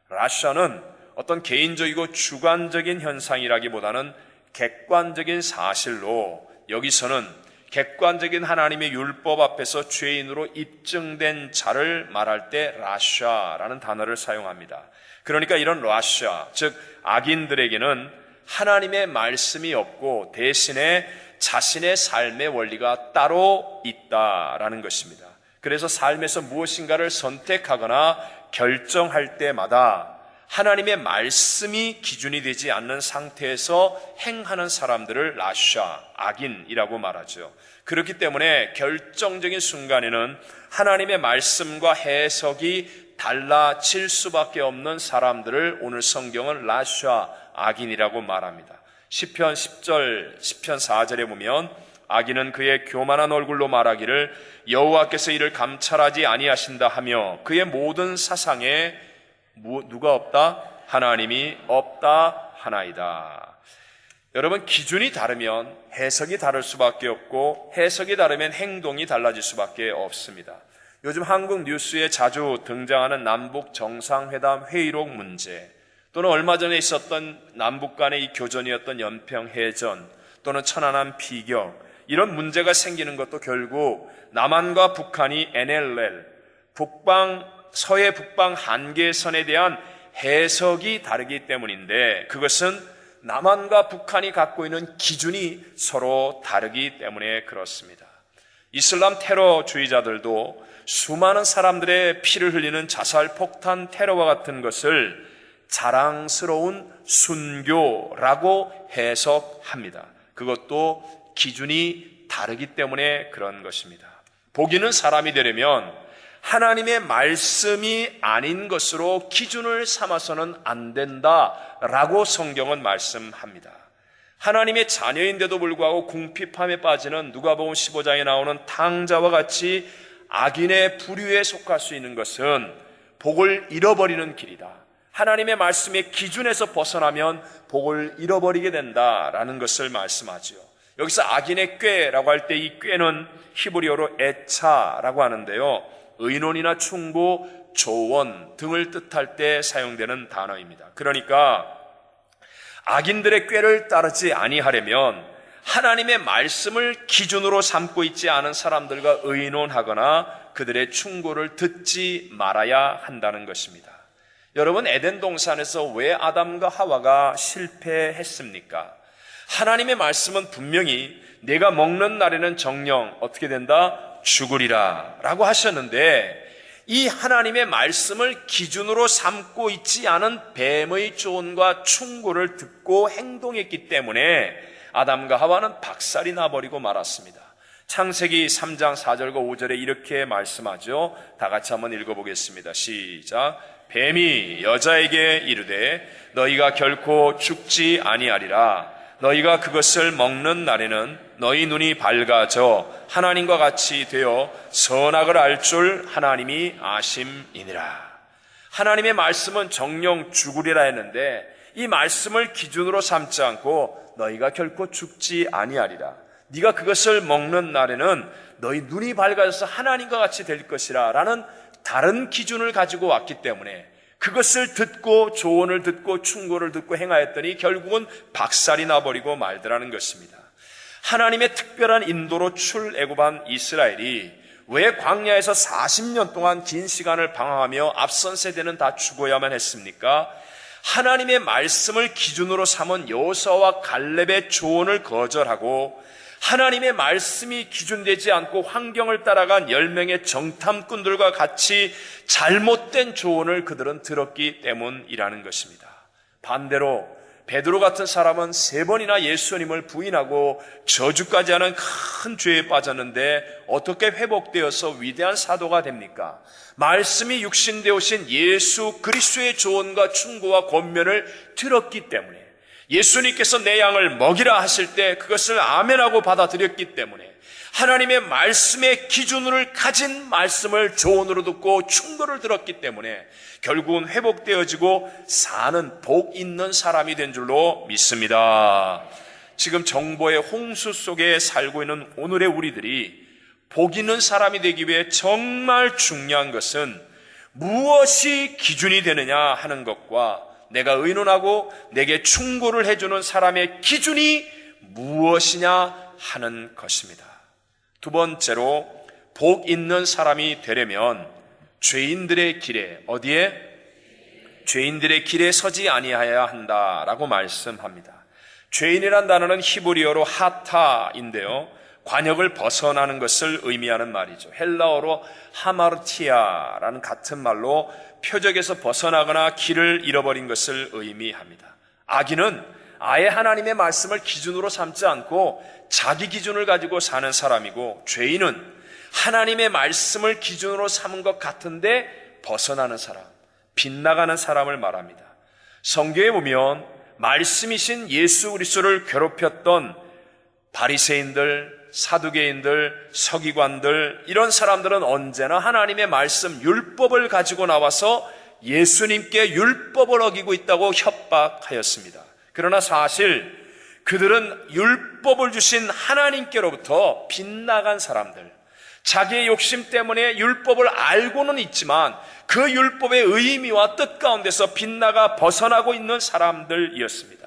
라샤는 어떤 개인적이고 주관적인 현상이라기보다는 객관적인 사실로, 여기서는 객관적인 하나님의 율법 앞에서 죄인으로 입증된 자를 말할 때 라샤라는 단어를 사용합니다. 그러니까 이런 라샤, 즉 악인들에게는 하나님의 말씀이 없고 대신에 자신의 삶의 원리가 따로 있다라는 것입니다. 그래서 삶에서 무엇인가를 선택하거나 결정할 때마다 하나님의 말씀이 기준이 되지 않는 상태에서 행하는 사람들을 라샤, 악인이라고 말하죠. 그렇기 때문에 결정적인 순간에는 하나님의 말씀과 해석이 달라질 수밖에 없는 사람들을 오늘 성경은 라샤, 악인이라고 말합니다. 시편 10절, 시편 4절에 보면 악인은 그의 교만한 얼굴로 말하기를 여호와께서 이를 감찰하지 아니하신다 하며 그의 모든 사상에 누가 없다? 하나님이 없다 하나이다. 여러분, 기준이 다르면 해석이 다를 수밖에 없고 해석이 다르면 행동이 달라질 수밖에 없습니다. 요즘 한국 뉴스에 자주 등장하는 남북 정상회담 회의록 문제, 또는 얼마 전에 있었던 남북 간의 이 교전이었던 연평해전, 또는 천안함 피격, 이런 문제가 생기는 것도 결국 남한과 북한이 NLL, 서해 북방 한계선에 대한 해석이 다르기 때문인데, 그것은 남한과 북한이 갖고 있는 기준이 서로 다르기 때문에 그렇습니다. 이슬람 테러주의자들도 수많은 사람들의 피를 흘리는 자살 폭탄 테러와 같은 것을 자랑스러운 순교라고 해석합니다. 그것도 기준이 다르기 때문에 그런 것입니다. 복 있는 사람이 되려면 하나님의 말씀이 아닌 것으로 기준을 삼아서는 안 된다라고 성경은 말씀합니다. 하나님의 자녀인데도 불구하고 궁핍함에 빠지는 누가복음 15장에 나오는 탕자와 같이 악인의 부류에 속할 수 있는 것은 복을 잃어버리는 길이다. 하나님의 말씀의 기준에서 벗어나면 복을 잃어버리게 된다라는 것을 말씀하죠. 여기서 악인의 꾀라고 할 때 이 꾀는 히브리어로 에차라고 하는데요, 의논이나 충고, 조언 등을 뜻할 때 사용되는 단어입니다. 그러니까 악인들의 꾀를 따르지 아니하려면 하나님의 말씀을 기준으로 삼고 있지 않은 사람들과 의논하거나 그들의 충고를 듣지 말아야 한다는 것입니다. 여러분, 에덴 동산에서 왜 아담과 하와가 실패했습니까? 하나님의 말씀은 분명히 내가 먹는 날에는 정령 어떻게 된다? 죽으리라 라고 하셨는데, 이 하나님의 말씀을 기준으로 삼고 있지 않은 뱀의 조언과 충고를 듣고 행동했기 때문에 아담과 하와는 박살이 나버리고 말았습니다. 창세기 3장 4절과 5절에 이렇게 말씀하죠. 다 같이 한번 읽어보겠습니다. 시작. 뱀이 여자에게 이르되 너희가 결코 죽지 아니하리라. 너희가 그것을 먹는 날에는 너희 눈이 밝아져 하나님과 같이 되어 선악을 알 줄 하나님이 아심이니라. 하나님의 말씀은 정령 죽으리라 했는데 이 말씀을 기준으로 삼지 않고 너희가 결코 죽지 아니하리라. 네가 그것을 먹는 날에는 너희 눈이 밝아져서 하나님과 같이 될 것이라 라는 다른 기준을 가지고 왔기 때문에 그것을 듣고 조언을 듣고 충고를 듣고 행하였더니 결국은 박살이 나버리고 말더라는 것입니다. 하나님의 특별한 인도로 출애굽한 이스라엘이 왜 광야에서 40년 동안 긴 시간을 방황하며 앞선 세대는 다 죽어야만 했습니까? 하나님의 말씀을 기준으로 삼은 여호수아와 갈렙의 조언을 거절하고 하나님의 말씀이 기준되지 않고 환경을 따라간 10명의 정탐꾼들과 같이 잘못된 조언을 그들은 들었기 때문이라는 것입니다. 반대로 베드로 같은 사람은 3번이나 예수님을 부인하고 저주까지 하는 큰 죄에 빠졌는데 어떻게 회복되어서 위대한 사도가 됩니까? 말씀이 육신되어 오신 예수 그리스도의 조언과 충고와 권면을 들었기 때문에, 예수님께서 내 양을 먹이라 하실 때 그것을 아멘하고 받아들였기 때문에, 하나님의 말씀의 기준을 가진 말씀을 조언으로 듣고 충고를 들었기 때문에 결국은 회복되어지고 사는 복 있는 사람이 된 줄로 믿습니다. 지금 정보의 홍수 속에 살고 있는 오늘의 우리들이 복 있는 사람이 되기 위해 정말 중요한 것은 무엇이 기준이 되느냐 하는 것과 내가 의논하고 내게 충고를 해주는 사람의 기준이 무엇이냐 하는 것입니다. 두 번째로, 복 있는 사람이 되려면 죄인들의 길에, 어디에? 죄인들의 길에 서지 아니하여야 한다라고 말씀합니다. 죄인이란 단어는 히브리어로 하타인데요, 관역을 벗어나는 것을 의미하는 말이죠. 헬라어로 하마르티아라는 같은 말로 표적에서 벗어나거나 길을 잃어버린 것을 의미합니다. 악인은 아예 하나님의 말씀을 기준으로 삼지 않고 자기 기준을 가지고 사는 사람이고, 죄인은 하나님의 말씀을 기준으로 삼은 것 같은데 벗어나는 사람, 빗나가는 사람을 말합니다. 성경에 보면 말씀이신 예수 그리스도를 괴롭혔던 바리새인들, 사두개인들, 서기관들, 이런 사람들은 언제나 하나님의 말씀 율법을 가지고 나와서 예수님께 율법을 어기고 있다고 협박하였습니다. 그러나 사실 그들은 율법을 주신 하나님께로부터 빗나간 사람들, 자기의 욕심 때문에 율법을 알고는 있지만 그 율법의 의미와 뜻 가운데서 빗나가 벗어나고 있는 사람들이었습니다.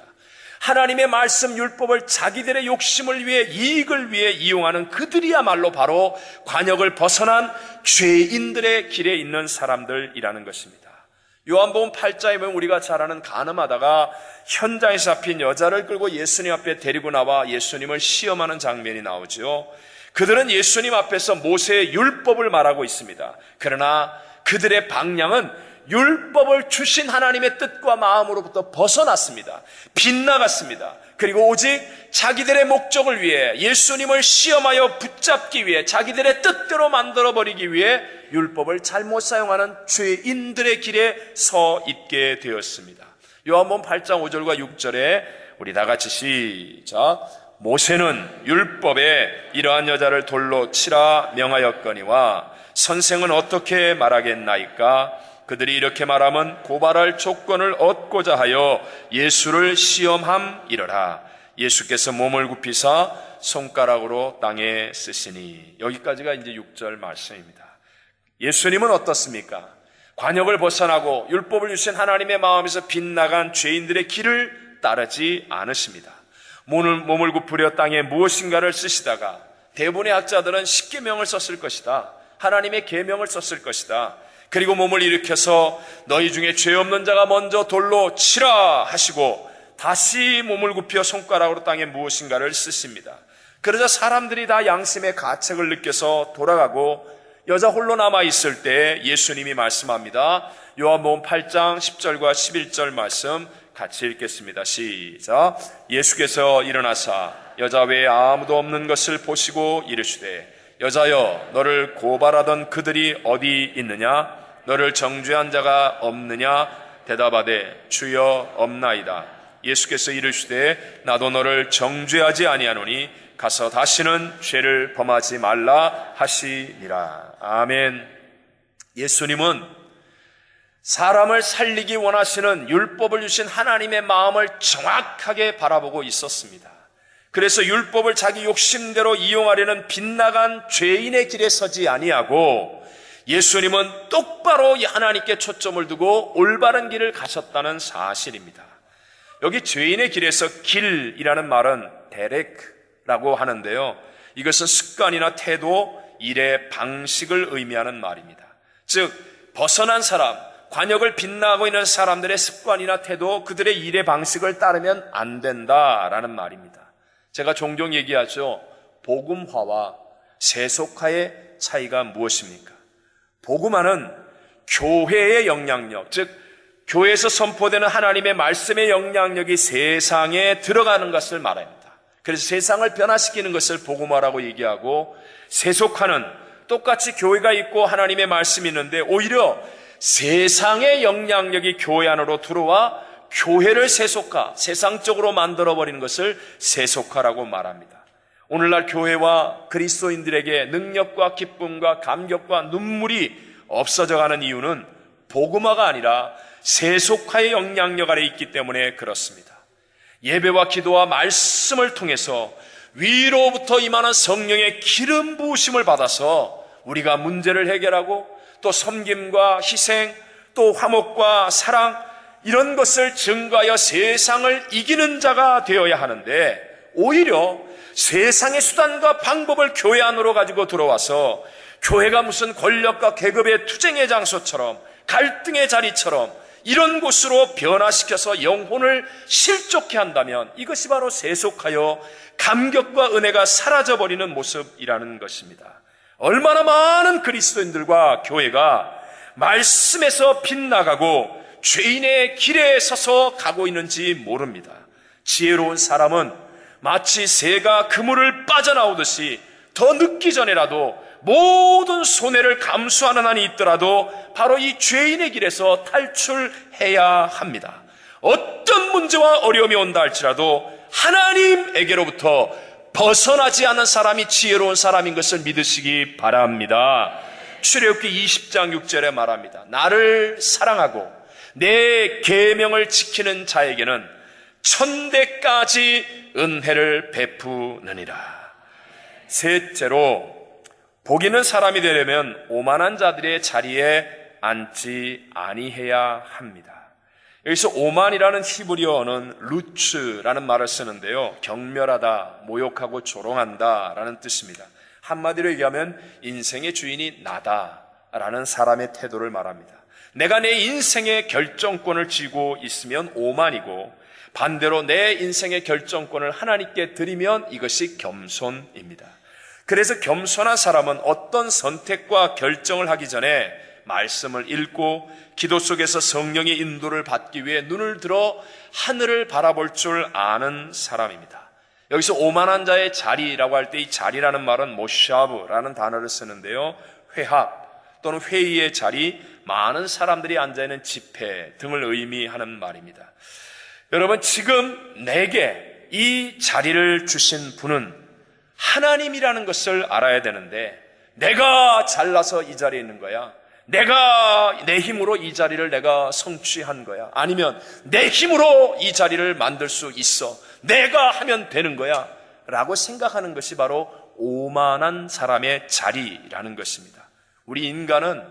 하나님의 말씀 율법을 자기들의 욕심을 위해, 이익을 위해 이용하는 그들이야말로 바로 관역을 벗어난 죄인들의 길에 있는 사람들이라는 것입니다. 요한복음 8장에 보면 우리가 잘 아는 간음하다가 현장에 잡힌 여자를 끌고 예수님 앞에 데리고 나와 예수님을 시험하는 장면이 나오죠. 그들은 예수님 앞에서 모세의 율법을 말하고 있습니다. 그러나 그들의 방향은 율법을 주신 하나님의 뜻과 마음으로부터 벗어났습니다. 빗나갔습니다. 그리고 오직 자기들의 목적을 위해, 예수님을 시험하여 붙잡기 위해, 자기들의 뜻대로 만들어버리기 위해 율법을 잘못 사용하는 죄인들의 길에 서 있게 되었습니다. 요한복음 8장 5절과 6절에 우리 다 같이 시작. 모세는 율법에 이러한 여자를 돌로 치라 명하였거니와 선생은 어떻게 말하겠나이까? 그들이 이렇게 말하면 고발할 조건을 얻고자 하여 예수를 시험함이러라. 예수께서 몸을 굽히사 손가락으로 땅에 쓰시니. 여기까지가 이제 6절 말씀입니다. 예수님은 어떻습니까? 관역을 벗어나고 율법을 주신 하나님의 마음에서 빗나간 죄인들의 길을 따르지 않으십니다. 몸을 굽히려 땅에 무엇인가를 쓰시다가 대부분의 학자들은 십계명을 썼을 것이다. 하나님의 계명을 썼을 것이다. 그리고 몸을 일으켜서 너희 중에 죄 없는 자가 먼저 돌로 치라 하시고 다시 몸을 굽혀 손가락으로 땅에 무엇인가를 쓰십니다. 그러자 사람들이 다 양심의 가책을 느껴서 돌아가고 여자 홀로 남아있을 때 예수님이 말씀합니다. 요한복음 8장 10절과 11절 말씀 같이 읽겠습니다. 시작. 예수께서 일어나사 여자 외에 아무도 없는 것을 보시고 이르시되 여자여 너를 고발하던 그들이 어디 있느냐? 너를 정죄한 자가 없느냐? 대답하되 주여 없나이다. 예수께서 이르시되 나도 너를 정죄하지 아니하노니 가서 다시는 죄를 범하지 말라 하시니라. 아멘. 예수님은 사람을 살리기 원하시는 율법을 주신 하나님의 마음을 정확하게 바라보고 있었습니다. 그래서 율법을 자기 욕심대로 이용하려는 빗나간 죄인의 길에 서지 아니하고 예수님은 똑바로 하나님께 초점을 두고 올바른 길을 가셨다는 사실입니다. 여기 죄인의 길에서 길이라는 말은 데렉라고 하는데요. 이것은 습관이나 태도, 일의 방식을 의미하는 말입니다. 즉 벗어난 사람, 관역을 빗나가고 있는 사람들의 습관이나 태도, 그들의 일의 방식을 따르면 안 된다라는 말입니다. 제가 종종 얘기하죠. 복음화와 세속화의 차이가 무엇입니까? 복음화는 교회의 영향력, 즉 교회에서 선포되는 하나님의 말씀의 영향력이 세상에 들어가는 것을 말합니다. 그래서 세상을 변화시키는 것을 복음화라고 얘기하고, 세속화는 똑같이 교회가 있고 하나님의 말씀이 있는데 오히려 세상의 영향력이 교회 안으로 들어와 교회를 세속화, 세상적으로 만들어버리는 것을 세속화라고 말합니다. 오늘날 교회와 그리스도인들에게 능력과 기쁨과 감격과 눈물이 없어져가는 이유는 복음화가 아니라 세속화의 영향력 아래 있기 때문에 그렇습니다. 예배와 기도와 말씀을 통해서 위로부터 임하는 성령의 기름 부으심을 받아서 우리가 문제를 해결하고 또 섬김과 희생, 또 화목과 사랑, 이런 것을 증거하여 세상을 이기는 자가 되어야 하는데 오히려 세상의 수단과 방법을 교회 안으로 가지고 들어와서 교회가 무슨 권력과 계급의 투쟁의 장소처럼, 갈등의 자리처럼 이런 곳으로 변화시켜서 영혼을 실족케 한다면 이것이 바로 세속하여 감격과 은혜가 사라져버리는 모습이라는 것입니다. 얼마나 많은 그리스도인들과 교회가 말씀에서 빗나가고 죄인의 길에 서서 가고 있는지 모릅니다. 지혜로운 사람은 마치 새가 그물을 빠져나오듯이 더 늦기 전에라도 모든 손해를 감수하는 한이 있더라도 바로 이 죄인의 길에서 탈출해야 합니다. 어떤 문제와 어려움이 온다 할지라도 하나님에게로부터 벗어나지 않은 사람이 지혜로운 사람인 것을 믿으시기 바랍니다. 출애굽기 20장 6절에 말합니다. 나를 사랑하고 내 계명을 지키는 자에게는 천대까지 은혜를 베푸느니라. 셋째로, 복 있는 사람이 되려면 오만한 자들의 자리에 앉지 아니해야 합니다. 여기서 오만이라는 히브리어는 루츠라는 말을 쓰는데요, 경멸하다, 모욕하고 조롱한다 라는 뜻입니다. 한마디로 얘기하면 인생의 주인이 나다라는 사람의 태도를 말합니다. 내가 내 인생의 결정권을 쥐고 있으면 오만이고, 반대로 내 인생의 결정권을 하나님께 드리면 이것이 겸손입니다. 그래서 겸손한 사람은 어떤 선택과 결정을 하기 전에 말씀을 읽고 기도 속에서 성령의 인도를 받기 위해 눈을 들어 하늘을 바라볼 줄 아는 사람입니다. 여기서 오만한 자의 자리라고 할 때 이 자리라는 말은 모샤브라는 단어를 쓰는데요, 회합 또는 회의의 자리, 많은 사람들이 앉아있는 집회 등을 의미하는 말입니다. 여러분, 지금 내게 이 자리를 주신 분은 하나님이라는 것을 알아야 되는데, 내가 잘나서 이 자리에 있는 거야? 내가 내 힘으로 이 자리를 내가 성취한 거야? 아니면 내 힘으로 이 자리를 만들 수 있어? 내가 하면 되는 거야? 라고 생각하는 것이 바로 오만한 사람의 자리라는 것입니다. 우리 인간은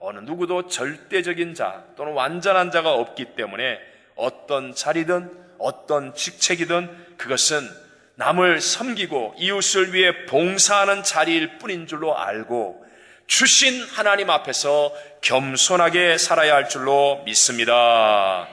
어느 누구도 절대적인 자 또는 완전한 자가 없기 때문에 어떤 자리든 어떤 직책이든 그것은 남을 섬기고 이웃을 위해 봉사하는 자리일 뿐인 줄로 알고 주신 하나님 앞에서 겸손하게 살아야 할 줄로 믿습니다.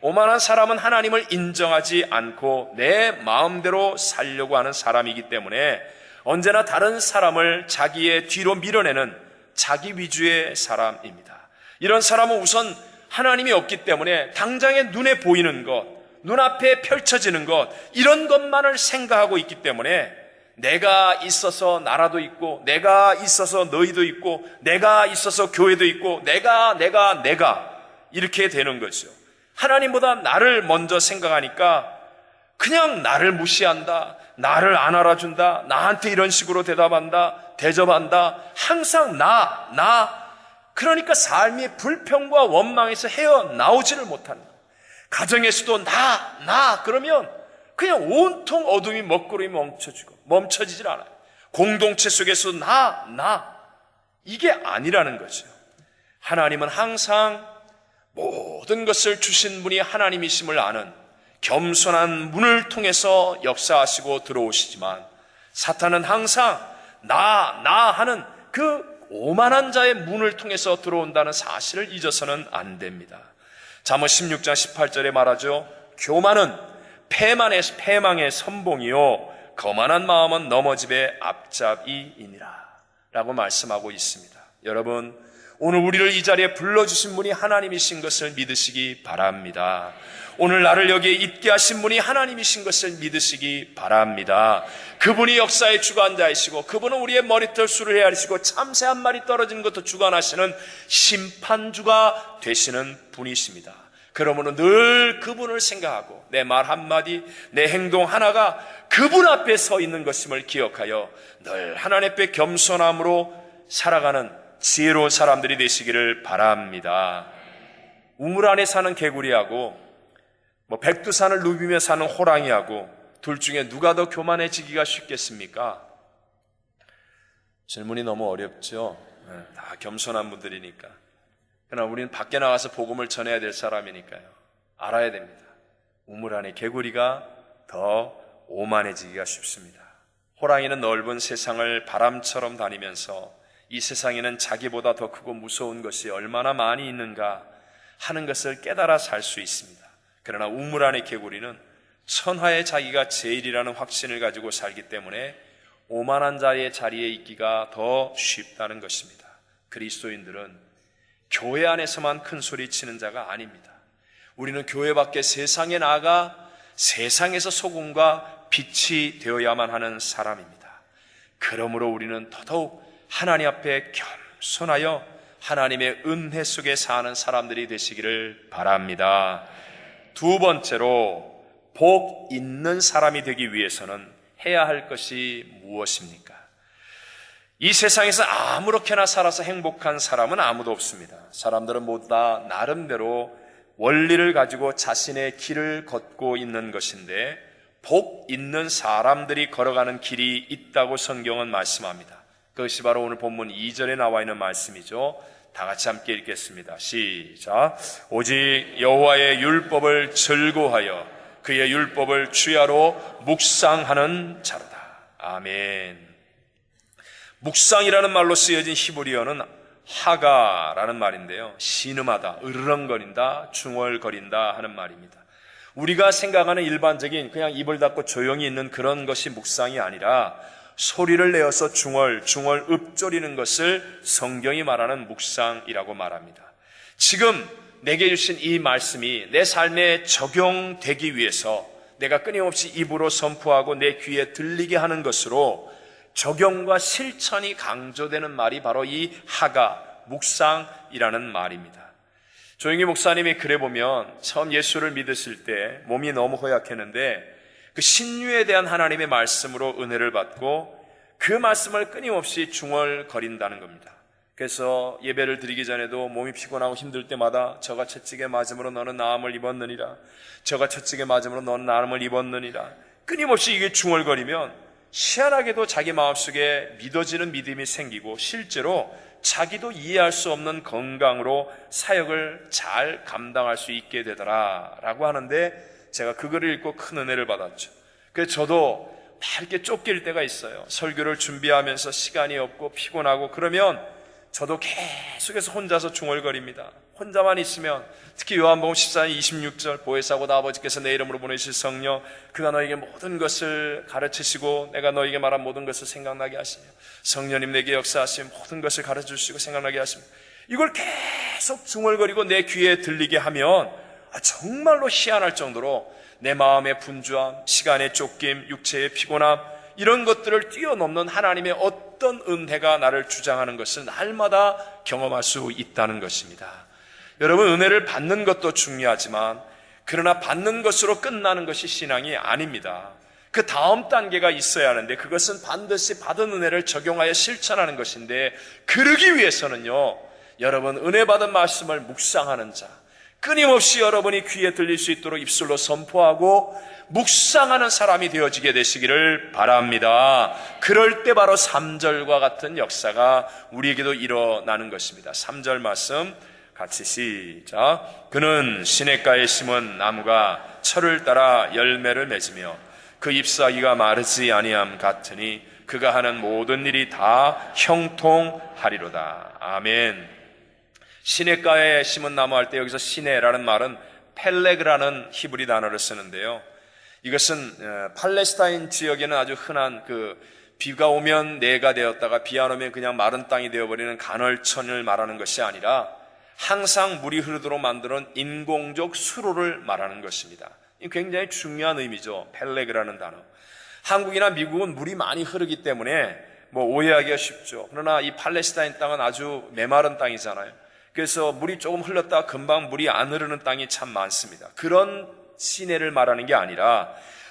오만한 사람은 하나님을 인정하지 않고 내 마음대로 살려고 하는 사람이기 때문에 언제나 다른 사람을 자기의 뒤로 밀어내는 자기 위주의 사람입니다. 이런 사람은 우선 하나님이 없기 때문에 당장에 눈에 보이는 것, 눈앞에 펼쳐지는 것, 이런 것만을 생각하고 있기 때문에 내가 있어서 나라도 있고, 내가 있어서 너희도 있고, 내가 있어서 교회도 있고, 내가 이렇게 되는 거죠. 하나님보다 나를 먼저 생각하니까 그냥 나를 무시한다, 나를 안 알아준다, 나한테 이런 식으로 대답한다, 대접한다, 항상 그러니까 삶이 불평과 원망에서 헤어나오지를 못한다. 가정에서도 그러면 그냥 온통 어둠이 먹구름이 멈춰지질 않아요. 공동체 속에서 이게 아니라는 거죠. 하나님은 항상 모든 것을 주신 분이 하나님이심을 아는 겸손한 문을 통해서 역사하시고 들어오시지만, 사탄은 항상 나 하는 그 오만한 자의 문을 통해서 들어온다는 사실을 잊어서는 안 됩니다. 잠언 16장 18절에 말하죠. 교만은 패망의 선봉이요 거만한 마음은 넘어짐의 앞잡이이니라 라고 말씀하고 있습니다. 여러분, 오늘 우리를 이 자리에 불러주신 분이 하나님이신 것을 믿으시기 바랍니다. 오늘 나를 여기에 있게 하신 분이 하나님이신 것을 믿으시기 바랍니다. 그분이 역사의 주관자이시고, 그분은 우리의 머리털 수를 헤아리시고 참새 한 마리 떨어지는 것도 주관하시는 심판주가 되시는 분이십니다. 그러므로 늘 그분을 생각하고 내 말 한마디, 내 행동 하나가 그분 앞에 서 있는 것임을 기억하여 늘 하나님 앞에 겸손함으로 살아가는 지혜로운 사람들이 되시기를 바랍니다. 우물 안에 사는 개구리하고 백두산을 누비며 사는 호랑이하고 둘 중에 누가 더 교만해지기가 쉽겠습니까? 질문이 너무 어렵죠. 다 겸손한 분들이니까. 그러나 우리는 밖에 나가서 복음을 전해야 될 사람이니까요. 알아야 됩니다. 우물 안에 개구리가 더 오만해지기가 쉽습니다. 호랑이는 넓은 세상을 바람처럼 다니면서 이 세상에는 자기보다 더 크고 무서운 것이 얼마나 많이 있는가 하는 것을 깨달아 살 수 있습니다. 그러나 우물 안의 개구리는 천하의 자기가 제일이라는 확신을 가지고 살기 때문에 오만한 자의 자리에 있기가 더 쉽다는 것입니다. 그리스도인들은 교회 안에서만 큰 소리 치는 자가 아닙니다. 우리는 교회 밖에 세상에 나아가 세상에서 소금과 빛이 되어야만 하는 사람입니다. 그러므로 우리는 더더욱 하나님 앞에 겸손하여 하나님의 은혜 속에 사는 사람들이 되시기를 바랍니다. 두 번째로, 복 있는 사람이 되기 위해서는 해야 할 것이 무엇입니까? 이 세상에서 아무렇게나 살아서 행복한 사람은 아무도 없습니다. 사람들은 모두 다 나름대로 원리를 가지고 자신의 길을 걷고 있는 것인데, 복 있는 사람들이 걸어가는 길이 있다고 성경은 말씀합니다. 그것이 바로 오늘 본문 2절에 나와 있는 말씀이죠. 다 같이 함께 읽겠습니다. 시작. 오직 여호와의 율법을 즐거워하여 그의 율법을 주야로 묵상하는 자로다. 아멘. 묵상이라는 말로 쓰여진 히브리어는 하가라는 말인데요, 신음하다, 으르렁거린다, 중얼거린다 하는 말입니다. 우리가 생각하는 일반적인 그냥 입을 닫고 조용히 있는 그런 것이 묵상이 아니라 소리를 내어서 중얼 읊조리는 것을 성경이 말하는 묵상이라고 말합니다. 지금 내게 주신 이 말씀이 내 삶에 적용되기 위해서 내가 끊임없이 입으로 선포하고 내 귀에 들리게 하는 것으로 적용과 실천이 강조되는 말이 바로 이 하가, 묵상이라는 말입니다. 조영기 목사님이 그래 보면 처음 예수를 믿으실 때 몸이 너무 허약했는데 그 신유에 대한 하나님의 말씀으로 은혜를 받고 그 말씀을 끊임없이 중얼거린다는 겁니다. 그래서 예배를 드리기 전에도 몸이 피곤하고 힘들 때마다 저가 채찍에 맞음으로 너는 나음을 입었느니라, 저가 채찍에 맞음으로 너는 나음을 입었느니라, 끊임없이 이게 중얼거리면 희한하게도 자기 마음속에 믿어지는 믿음이 생기고 실제로 자기도 이해할 수 없는 건강으로 사역을 잘 감당할 수 있게 되더라라고 하는데, 제가 그거를 읽고 큰 은혜를 받았죠. 그래서 저도 막 이렇게 쫓길 때가 있어요. 설교를 준비하면서 시간이 없고 피곤하고 그러면 저도 계속해서 혼자서 중얼거립니다. 혼자만 있으면, 특히 요한복음 14장 26절 보혜사고 나 아버지께서 내 이름으로 보내실 성령 그가 너에게 모든 것을 가르치시고 내가 너에게 말한 모든 것을 생각나게 하시며 성령님 내게 역사하시며 모든 것을 가르쳐주시고 생각나게 하시며, 이걸 계속 중얼거리고 내 귀에 들리게 하면 정말로 희한할 정도로 내 마음의 분주함, 시간의 쫓김, 육체의 피곤함, 이런 것들을 뛰어넘는 하나님의 어떤 은혜가 나를 주장하는 것을 날마다 경험할 수 있다는 것입니다. 여러분, 은혜를 받는 것도 중요하지만 그러나 받는 것으로 끝나는 것이 신앙이 아닙니다. 그 다음 단계가 있어야 하는데 그것은 반드시 받은 은혜를 적용하여 실천하는 것인데, 그러기 위해서는요, 여러분 은혜 받은 말씀을 묵상하는 자, 끊임없이 여러분이 귀에 들릴 수 있도록 입술로 선포하고 묵상하는 사람이 되어지게 되시기를 바랍니다. 그럴 때 바로 3절과 같은 역사가 우리에게도 일어나는 것입니다. 3절 말씀 같이 시작. 그는 시냇가에 심은 나무가 철을 따라 열매를 맺으며 그 잎사귀가 마르지 아니함 같으니 그가 하는 모든 일이 다 형통하리로다. 아멘. 시냇가에 심은 나무 할 때 여기서 시내라는 말은 펠레그라는 히브리 단어를 쓰는데요, 이것은 팔레스타인 지역에는 아주 흔한 비가 오면 내가 되었다가 비 안 오면 그냥 마른 땅이 되어버리는 간헐천을 말하는 것이 아니라 항상 물이 흐르도록 만드는 인공적 수로를 말하는 것입니다. 이 굉장히 중요한 의미죠. 펠레그라는 단어. 한국이나 미국은 물이 많이 흐르기 때문에 오해하기가 쉽죠. 그러나 이 팔레스타인 땅은 아주 메마른 땅이잖아요. 그래서 물이 조금 흘렀다가 금방 물이 안 흐르는 땅이 참 많습니다. 그런 시내를 말하는 게 아니라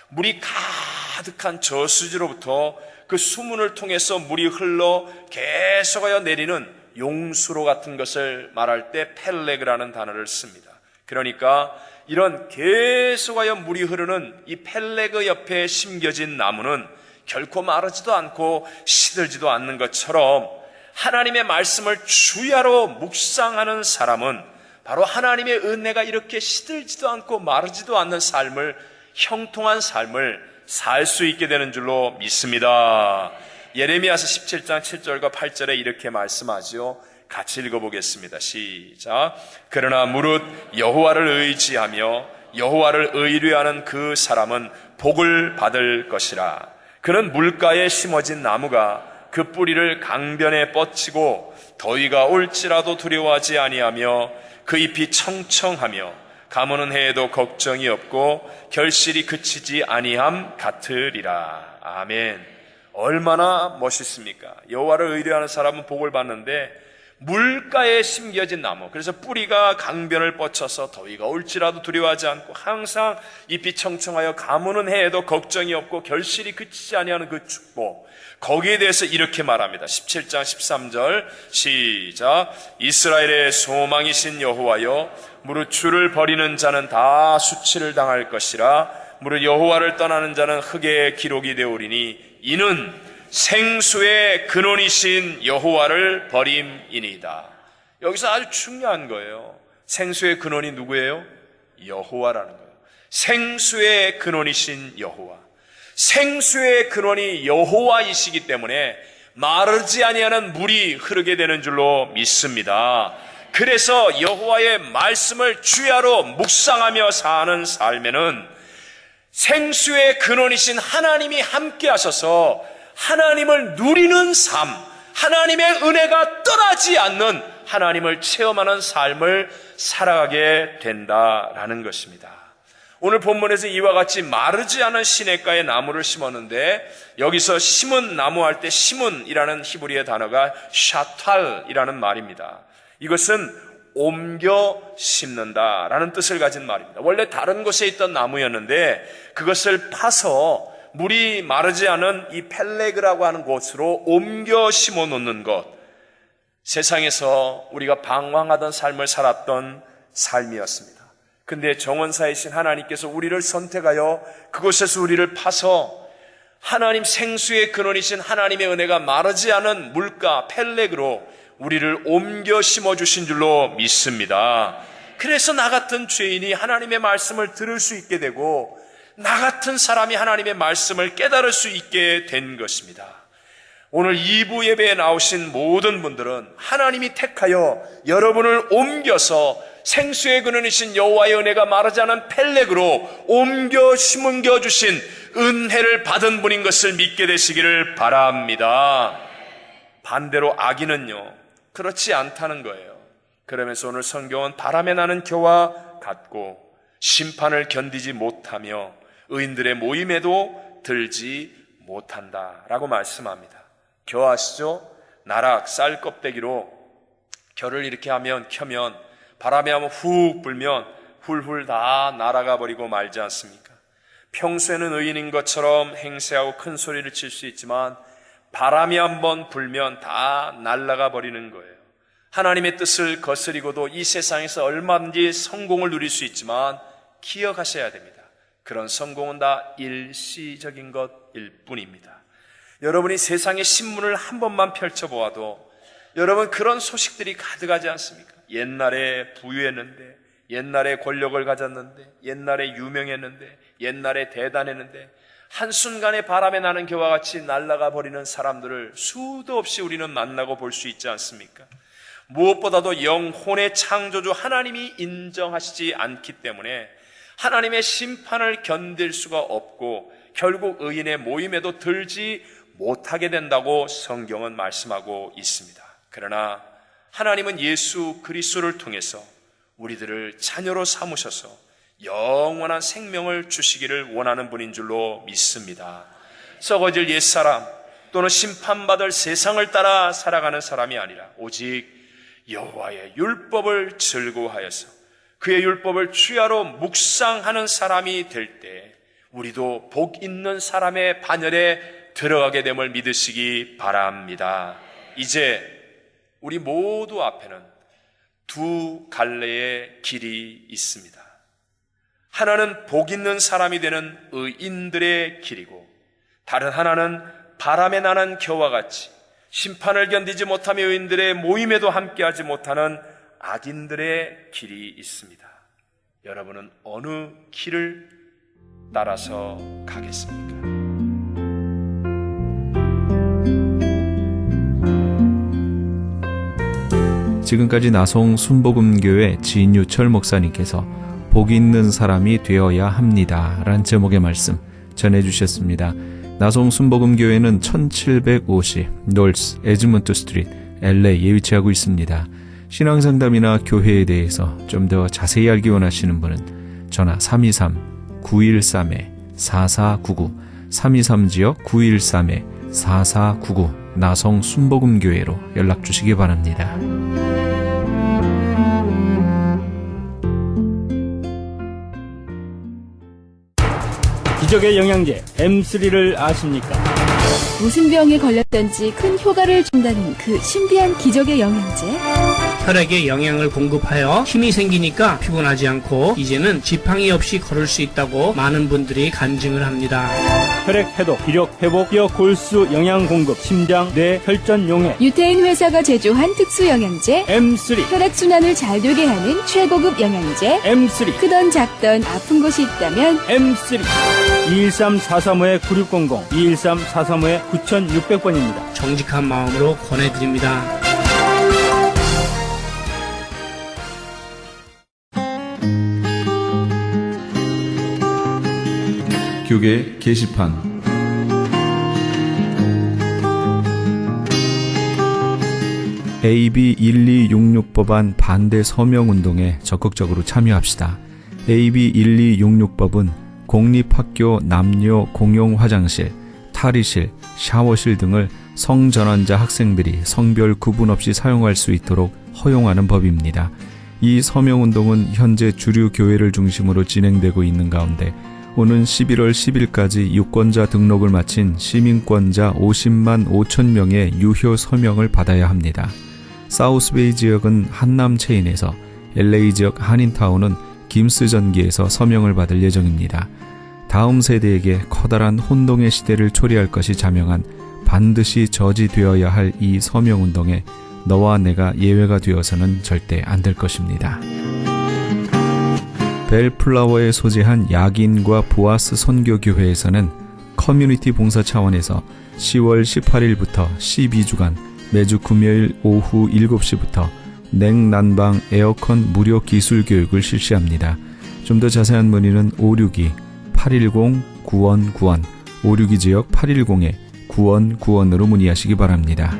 물이 가득한 저수지로부터 그 수문을 통해서 물이 흘러 계속하여 내리는 용수로 같은 것을 말할 때 펠레그라는 단어를 씁니다. 그러니까 이런 계속하여 물이 흐르는 이 펠레그 옆에 심겨진 나무는 결코 마르지도 않고 시들지도 않는 것처럼, 하나님의 말씀을 주야로 묵상하는 사람은 바로 하나님의 은혜가 이렇게 시들지도 않고 마르지도 않는 삶을, 형통한 삶을 살 수 있게 되는 줄로 믿습니다. 예레미야서 17장 7절과 8절에 이렇게 말씀하죠. 같이 읽어보겠습니다. 시작. 그러나 무릇 여호와를 의지하며 여호와를 의뢰하는 그 사람은 복을 받을 것이라. 그는 물가에 심어진 나무가 그 뿌리를 강변에 뻗치고 더위가 올지라도 두려워하지 아니하며 그 잎이 청청하며 가무는 해에도 걱정이 없고 결실이 그치지 아니함 같으리라. 아멘. 얼마나 멋있습니까? 여호와를 의뢰하는 사람은 복을 받는데, 물가에 심겨진 나무, 그래서 뿌리가 강변을 뻗쳐서 더위가 올지라도 두려워하지 않고 항상 잎이 청청하여 가무는 해에도 걱정이 없고 결실이 그치지 아니하는 그 축복, 거기에 대해서 이렇게 말합니다. 17장 13절 시작. 이스라엘의 소망이신 여호와여, 무릇 주를 버리는 자는 다 수치를 당할 것이라. 무릇 여호와를 떠나는 자는 흙의 기록이 되오리니 이는 생수의 근원이신 여호와를 버림이니이다. 여기서 아주 중요한 거예요. 생수의 근원이 누구예요? 여호와라는 거예요. 생수의 근원이신 여호와. 생수의 근원이 여호와이시기 때문에 마르지 아니하는 물이 흐르게 되는 줄로 믿습니다. 그래서 여호와의 말씀을 주야로 묵상하며 사는 삶에는 생수의 근원이신 하나님이 함께 하셔서 하나님을 누리는 삶, 하나님의 은혜가 떠나지 않는 하나님을 체험하는 삶을 살아가게 된다라는 것입니다. 오늘 본문에서 이와 같이 마르지 않은 시냇가에 나무를 심었는데, 여기서 심은 나무 할 때 심은이라는 히브리의 단어가 샤탈이라는 말입니다. 이것은 옮겨 심는다라는 뜻을 가진 말입니다. 원래 다른 곳에 있던 나무였는데 그것을 파서 물이 마르지 않은 이 펠레그라고 하는 곳으로 옮겨 심어 놓는 것. 세상에서 우리가 방황하던 삶을 살았던 삶이었습니다. 근데 정원사이신 하나님께서 우리를 선택하여 그곳에서 우리를 파서 하나님 생수의 근원이신 하나님의 은혜가 마르지 않은 물가 펠렉으로 우리를 옮겨 심어주신 줄로 믿습니다. 그래서 나 같은 죄인이 하나님의 말씀을 들을 수 있게 되고 나 같은 사람이 하나님의 말씀을 깨달을 수 있게 된 것입니다. 오늘 2부 예배에 나오신 모든 분들은 하나님이 택하여 여러분을 옮겨서 생수의 근원이신 여호와의 은혜가 마르지 않은 펠렉으로 옮겨 심겨 주신 은혜를 받은 분인 것을 믿게 되시기를 바랍니다. 반대로 악인은요, 그렇지 않다는 거예요. 그러면서 오늘 성경은 바람에 나는 겨와 같고 심판을 견디지 못하며 의인들의 모임에도 들지 못한다라고 말씀합니다. 겨 아시죠? 나락, 쌀 껍데기로 겨를 이렇게 켜면 바람에 한번 훅 불면 훌훌 다 날아가 버리고 말지 않습니까? 평소에는 의인인 것처럼 행세하고 큰 소리를 칠 수 있지만 바람이 한번 불면 다 날아가 버리는 거예요. 하나님의 뜻을 거스리고도 이 세상에서 얼마든지 성공을 누릴 수 있지만 기억하셔야 됩니다. 그런 성공은 다 일시적인 것일 뿐입니다. 여러분이 세상의 신문을 한 번만 펼쳐보아도 여러분 그런 소식들이 가득하지 않습니까? 옛날에 부유했는데, 옛날에 권력을 가졌는데, 옛날에 유명했는데, 옛날에 대단했는데 한순간에 바람에 나는 겨와 같이 날아가 버리는 사람들을 수도 없이 우리는 만나고 볼 수 있지 않습니까? 무엇보다도 영혼의 창조주 하나님이 인정하시지 않기 때문에 하나님의 심판을 견딜 수가 없고 결국 의인의 모임에도 들지 못하게 된다고 성경은 말씀하고 있습니다. 그러나 하나님은 예수 그리스도를 통해서 우리들을 자녀로 삼으셔서 영원한 생명을 주시기를 원하는 분인 줄로 믿습니다. 썩어질 옛사람 또는 심판받을 세상을 따라 살아가는 사람이 아니라 오직 여호와의 율법을 즐거워하여서 그의 율법을 주야로 묵상하는 사람이 될 때 우리도 복 있는 사람의 반열에 들어가게 됨을 믿으시기 바랍니다. 이제 우리 모두 앞에는 두 갈래의 길이 있습니다. 하나는 복 있는 사람이 되는 의인들의 길이고 다른 하나는 바람에 나는 겨와 같이 심판을 견디지 못하며 의인들의 모임에도 함께하지 못하는 악인들의 길이 있습니다. 여러분은 어느 길을 따라서 가겠습니까? 지금까지 나송 순복음교회 진유철 목사님께서 복 있는 사람이 되어야 합니다 라는 제목의 말씀 전해주셨습니다. 나송 순복음교회는 1750 노스 에즈먼트 스트리트 LA에 위치하고 있습니다. 신앙상담이나 교회에 대해서 좀 더 자세히 알기 원하시는 분은 전화 323-913-4499 323지역 913-4499 나송 순복음교회로 연락주시기 바랍니다. 기적의 영양제 M3를 아십니까? 무슨 병에 걸렸던지 큰 효과를 준다는 그 신비한 기적의 영양제. 혈액에 영양을 공급하여 힘이 생기니까 피곤하지 않고 이제는 지팡이 없이 걸을 수 있다고 많은 분들이 간증을 합니다. 혈액 해독, 기력 회복, 뼈 골수 영양 공급, 심장, 뇌, 혈전 용해. 유태인 회사가 제조한 특수 영양제. M3. 혈액순환을 잘 되게 하는 최고급 영양제. M3. 크던 작던 아픈 곳이 있다면 M3. 213-435-9600, 213-435-9600번입니다. 정직한 마음으로 권해드립니다. 교계 게시판 AB 1266 법안 반대 서명운동에 적극적으로 참여합시다. AB 1266법은 공립학교 남녀 공용 화장실, 탈의실, 샤워실 등을 성전환자 학생들이 성별 구분 없이 사용할 수 있도록 허용하는 법입니다. 이 서명운동은 현재 주류 교회를 중심으로 진행되고 있는 가운데 오는 11월 10일까지 유권자 등록을 마친 시민권자 50만 5천 명의 유효 서명을 받아야 합니다. 사우스베이 지역은 한남 체인에서, LA 지역 한인타운은 김스 전기에서 서명을 받을 예정입니다. 다음 세대에게 커다란 혼동의 시대를 초래할 것이 자명한 반드시 저지되어야 할 이 서명운동에 너와 내가 예외가 되어서는 절대 안 될 것입니다. 벨플라워에 소재한 야긴과 보아스 선교교회에서는 커뮤니티 봉사 차원에서 10월 18일부터 12주간 매주 금요일 오후 7시부터 냉난방 에어컨 무료 기술 교육을 실시합니다. 좀 더 자세한 문의는 562-810-9191, 562 지역 810-9191으로 문의하시기 바랍니다.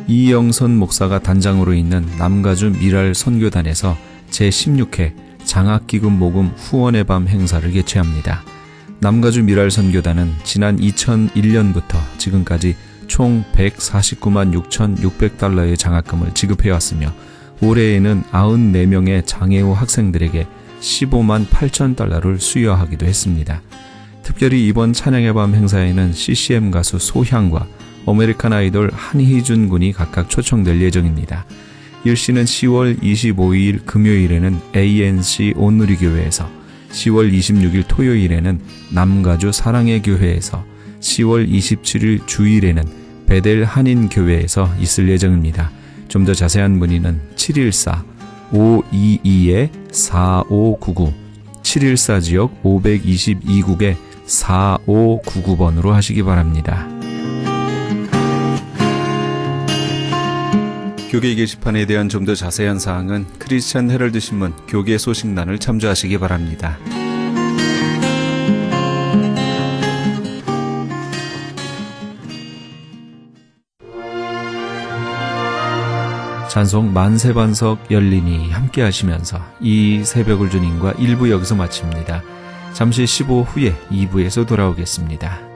이영선 목사가 단장으로 있는 남가주 미랄 선교단에서 제16회 장학기금 모금 후원의 밤 행사를 개최합니다. 남가주 미랄 선교단은 지난 2001년부터 지금까지 총 149만 6,600달러의 장학금을 지급해왔으며 올해에는 94명의 장애우 학생들에게 15만 8천 달러를 수여하기도 했습니다. 특별히 이번 찬양의 밤 행사에는 CCM 가수 소향과 아메리칸 아이돌 한희준 군이 각각 초청될 예정입니다. 일시는 10월 25일 금요일에는 ANC 온누리교회에서, 10월 26일 토요일에는 남가주 사랑의 교회에서, 10월 27일 주일에는 베델 한인교회에서 있을 예정입니다. 좀 더 자세한 문의는 714-522-4599, 714 지역 522국에 4599번으로 하시기 바랍니다. 교계 게시판에 대한 좀 더 자세한 사항은 크리스찬 헤럴드 신문 교계 소식란을 참조하시기 바랍니다. 찬송 만세반석 열리니 함께 하시면서 이 새벽을 주님과 1부 여기서 마칩니다. 잠시 15 후에 2부에서 돌아오겠습니다.